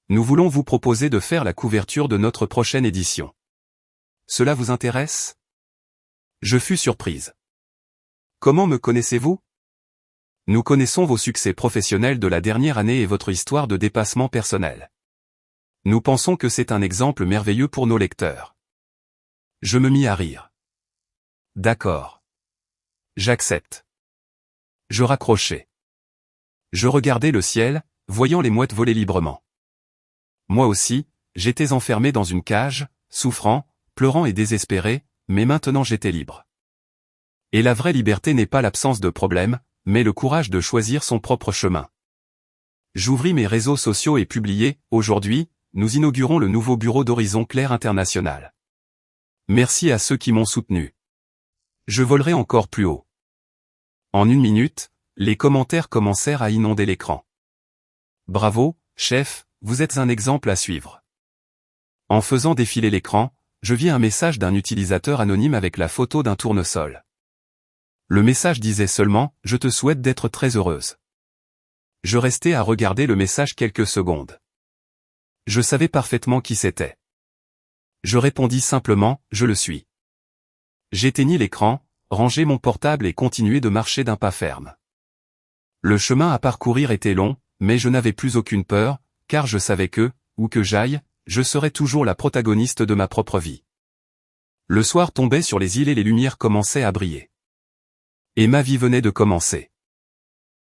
Speaker 1: Nous voulons vous proposer de faire la couverture de notre prochaine édition. Cela vous intéresse? Je fus surprise. Comment me connaissez-vous? Nous connaissons vos succès professionnels de la dernière année et votre histoire de dépassement personnel. Nous pensons que c'est un exemple merveilleux pour nos lecteurs. Je me mis à rire. D'accord. J'accepte. Je raccrochai. Je regardais le ciel, voyant les mouettes voler librement. Moi aussi, j'étais enfermé dans une cage, souffrant, pleurant et désespéré, mais maintenant j'étais libre. Et la vraie liberté n'est pas l'absence de problèmes, mais le courage de choisir son propre chemin. J'ouvris mes réseaux sociaux et publiai, aujourd'hui, nous inaugurons le nouveau bureau d'Horizon Clair International. Merci à ceux qui m'ont soutenu. Je volerai encore plus haut. En 1 minute, les commentaires commencèrent à inonder l'écran. Bravo, chef, vous êtes un exemple à suivre. En faisant défiler l'écran, je vis un message d'un utilisateur anonyme avec la photo d'un tournesol. Le message disait seulement « Je te souhaite d'être très heureuse ». Je restai à regarder le message quelques secondes. Je savais parfaitement qui c'était. Je répondis simplement « Je le suis ». J'éteignis l'écran, rangeai mon portable et continuai de marcher d'un pas ferme. Le chemin à parcourir était long, mais je n'avais plus aucune peur, car je savais que, où que j'aille, je serais toujours la protagoniste de ma propre vie. Le soir tombait sur les îles et les lumières commençaient à briller. Et ma vie venait de commencer.